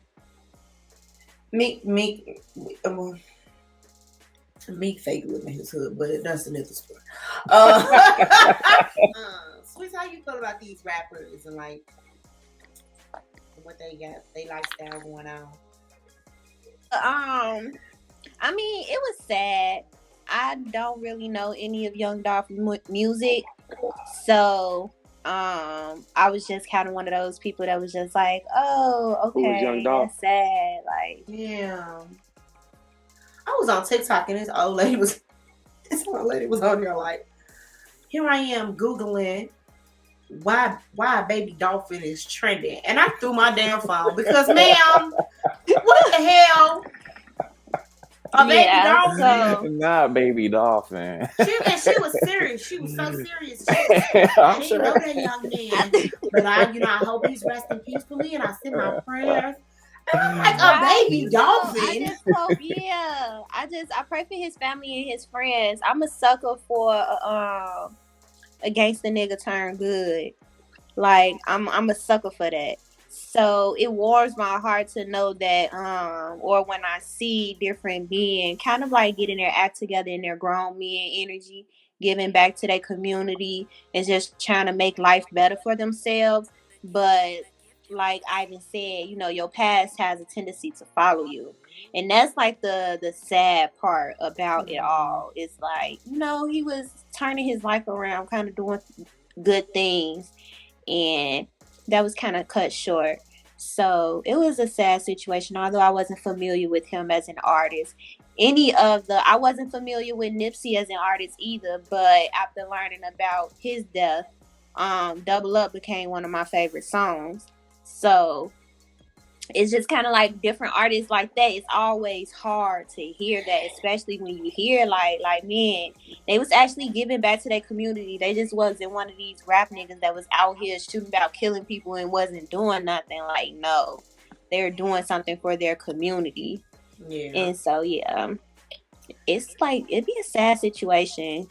S2: Meek fake live in his hood, but that's another story. Sweet, how you feel about these rappers and like what they got, they lifestyle going on?
S5: I mean, it was sad. I don't really know any of Young Dolph's music, so I was just kind of one of those people that was just like, oh, okay, that's sad. Like,
S2: yeah. I was on TikTok and this old lady was on there like, here I am Googling why a baby dolphin is trending, and I threw my damn phone because, ma'am, what the hell? A baby dolphin?
S3: Not baby dolphin.
S2: She was serious. She was so serious. I didn't know that young man, but I hope he's resting peacefully, and I send my prayers. I'm like a baby dolphin.
S5: I pray for his family and his friends. I'm a sucker for a gangster nigga turn good. Like I'm a sucker for that. So it warms my heart to know that, or when I see different being kind of like getting their act together in their grown men energy, giving back to their community and just trying to make life better for themselves. But like Ivan said, your past has a tendency to follow you. And that's like the sad part about it all. It's like, he was turning his life around, kind of doing good things. And that was kind of cut short. So it was a sad situation, although I wasn't familiar with him as an artist. I wasn't familiar with Nipsey as an artist either, but after learning about his death, Double Up became one of my favorite songs. So it's just kind of like different artists like that. It's always hard to hear that, especially when you hear like, man, they was actually giving back to their community. They just wasn't one of these rap niggas that was out here shooting about killing people and wasn't doing nothing. Like, no, they're doing something for their community. Yeah. And so, yeah, it's like, it'd be a sad situation.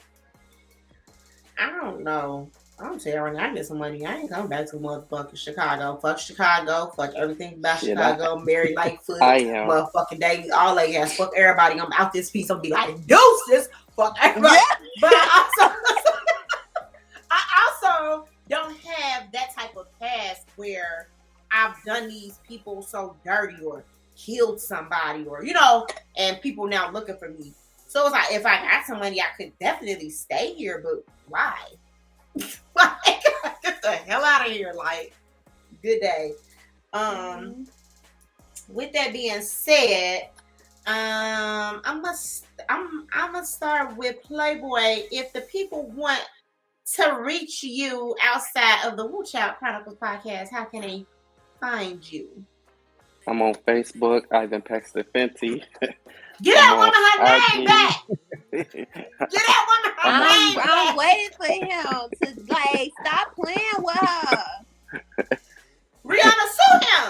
S2: I don't know. I'm telling you, I get some money. I ain't coming back to motherfucking Chicago. Fuck Chicago. Fuck everything about Chicago. Mary Lightfoot. Motherfucking Daily. All they ass. Fuck everybody. I'm out this piece. I'm be like, deuces. Fuck everybody. Yeah. But I also don't have that type of past where I've done these people so dirty or killed somebody or, and people now looking for me. So it's like, if I got some money, I could definitely stay here, but why? Get the hell out of here! Like, good day. With that being said, I'm gonna start with Playboy. If the people want to reach you outside of the Whew Chile Chronicles podcast, how can they find you?
S1: I'm on Facebook, Ivan Paxton Fenty.
S2: Get that woman her name back. Get that woman her name back.
S5: I'm waiting for him to stop playing with her.
S2: Rihanna, sue him.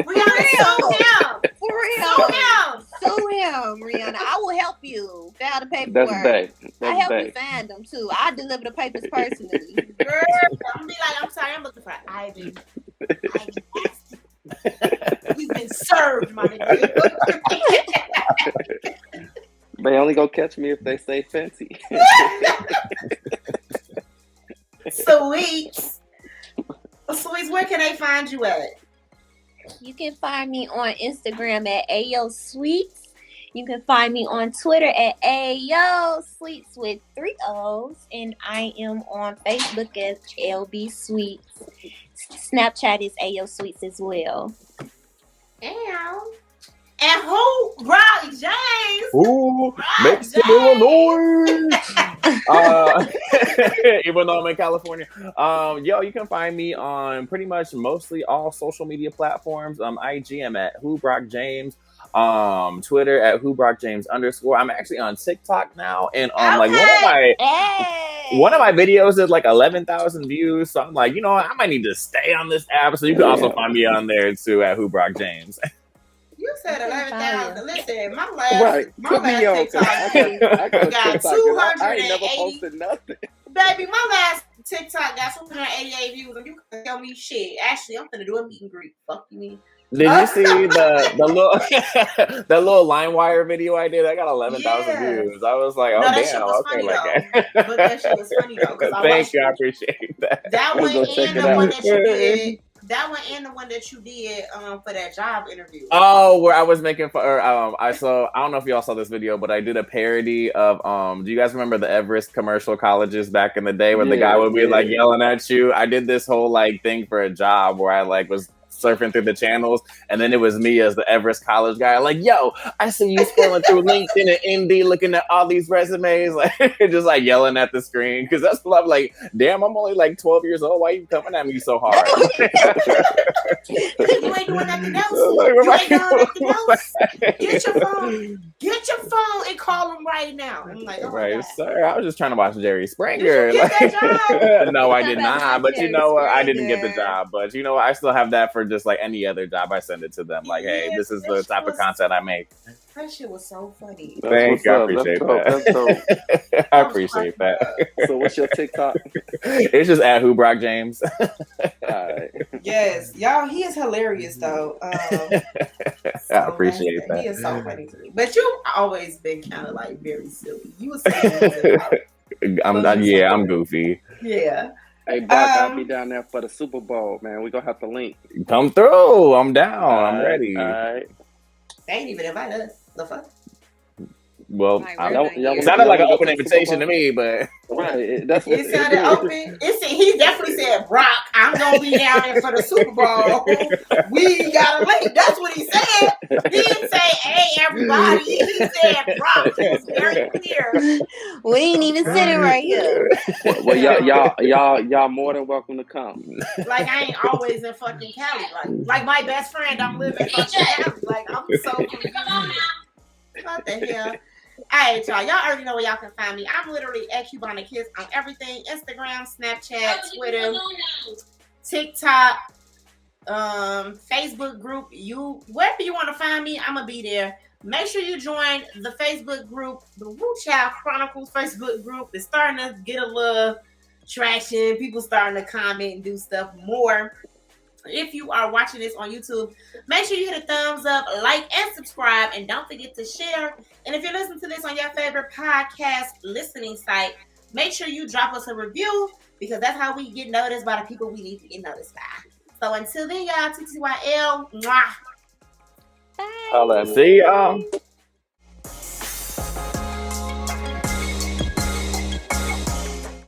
S2: Rihanna, sue him.
S5: For real. Sue him, Rihanna. I will help you file the paperwork. I help you find them too. I deliver the papers personally.
S2: Girl, I'm gonna be like, I'm sorry, I'm looking for Ivan. You've been served, my nigga.
S1: They only gonna catch me if they say Fenty.
S2: Sweets, where can they find you at?
S5: You can find me on Instagram at AyoSweets. You can find me on Twitter at Ayo Sweets with 3 O's, and I am on Facebook as LB Sweets. Snapchat is Ayo Sweets as well.
S2: And who? Rock James.
S3: Ooh, make some noise. Even though I'm in California. You can find me on pretty much mostly all social media platforms. IG, I'm at WhoBrockJames. Twitter at WhoBrockJames _. I'm actually on TikTok now, and one of my videos is like 11,000 views. So I'm like, I might need to stay on this app. So you can also find me on there too at WhoBrockJames.
S2: You said 11,000. Listen, my last TikTok
S1: I
S2: got 280.
S1: I ain't never posted nothing.
S2: Baby, my last TikTok got 288 views, and you can tell me shit. Actually, I'm gonna do a meet and greet. Fuck you, mean?
S3: Did you see the little LimeWire video I did? I got 11,000 views. I was like,
S2: that shit was funny, though. But that shit was funny though.
S3: Thank you, I appreciate that.
S2: That one and the one that you did. That one and the one that you did for that job interview.
S3: Oh, where I was making fun. I don't know if y'all saw this video, but I did a parody of. Do you guys remember the Everest commercial colleges back in the day where the guy would be like yelling at you? I did this whole thing for a job where I was surfing through the channels, and then it was me as the Everest college guy, yo, I see you scrolling through LinkedIn and Indeed looking at all these resumes, just yelling at the screen, because that's what I'm like, damn, I'm only 12 years old, why are you coming at me so hard?
S2: You ain't doing nothing else. You ain't doing nothing else. Get your phone and call him right now. I'm like,
S3: right, sir, I was just trying to watch Jerry Springer.
S2: Did you get that job?
S3: No, I did not, but you know what, I didn't get the job, but you know what, I still have that for just any other job. I send it to them hey, this is the type of content I make.
S2: That shit was so funny.
S3: Thank you. I appreciate that. I appreciate that.
S1: So what's your TikTok?
S3: It's just at WhoBrockJames.
S1: Alright.
S2: Yes, y'all, he is hilarious though.
S3: I appreciate that.
S2: He is so funny to me. But you've always been kind of very silly. You was saying
S3: I'm goofy.
S2: Yeah.
S1: Hey, Brock, I'll be down there for the Super Bowl, man. We're going to have to link.
S3: Come through. I'm down. I'm ready.
S1: All right.
S2: They ain't even invite us. The fuck?
S3: Well, it sounded like an open invitation to me, but
S1: right, that's what
S2: it sounded open. He definitely said, "Brock, I'm gonna be down there for the Super Bowl. We got a link." That's what he said. He didn't say, "Hey, everybody." He said, "Brock." It was very clear.
S5: We ain't even sitting right here.
S1: Well, y'all more than welcome to come.
S2: I ain't always in fucking Cali. Like my best friend don't live in fucking Cali. I'm so confused. What the hell? Alright, y'all already know where y'all can find me. I'm literally at Cubana Kiss on everything: Instagram, Snapchat, Twitter, TikTok, Facebook group. Wherever you want to find me, I'm gonna be there. Make sure you join the Facebook group, the Whew Chile Chronicles Facebook group. It's starting to get a little traction. People starting to comment and do stuff more. If you are watching this on YouTube, make sure you hit a thumbs up, like, and subscribe, and don't forget to share. And if you're listening to this on your favorite podcast listening site, make sure you drop us a review, because that's how we get noticed by the people we need to get noticed by. So until then, y'all, TTYL. Mwah.
S5: Bye.
S3: See y'all.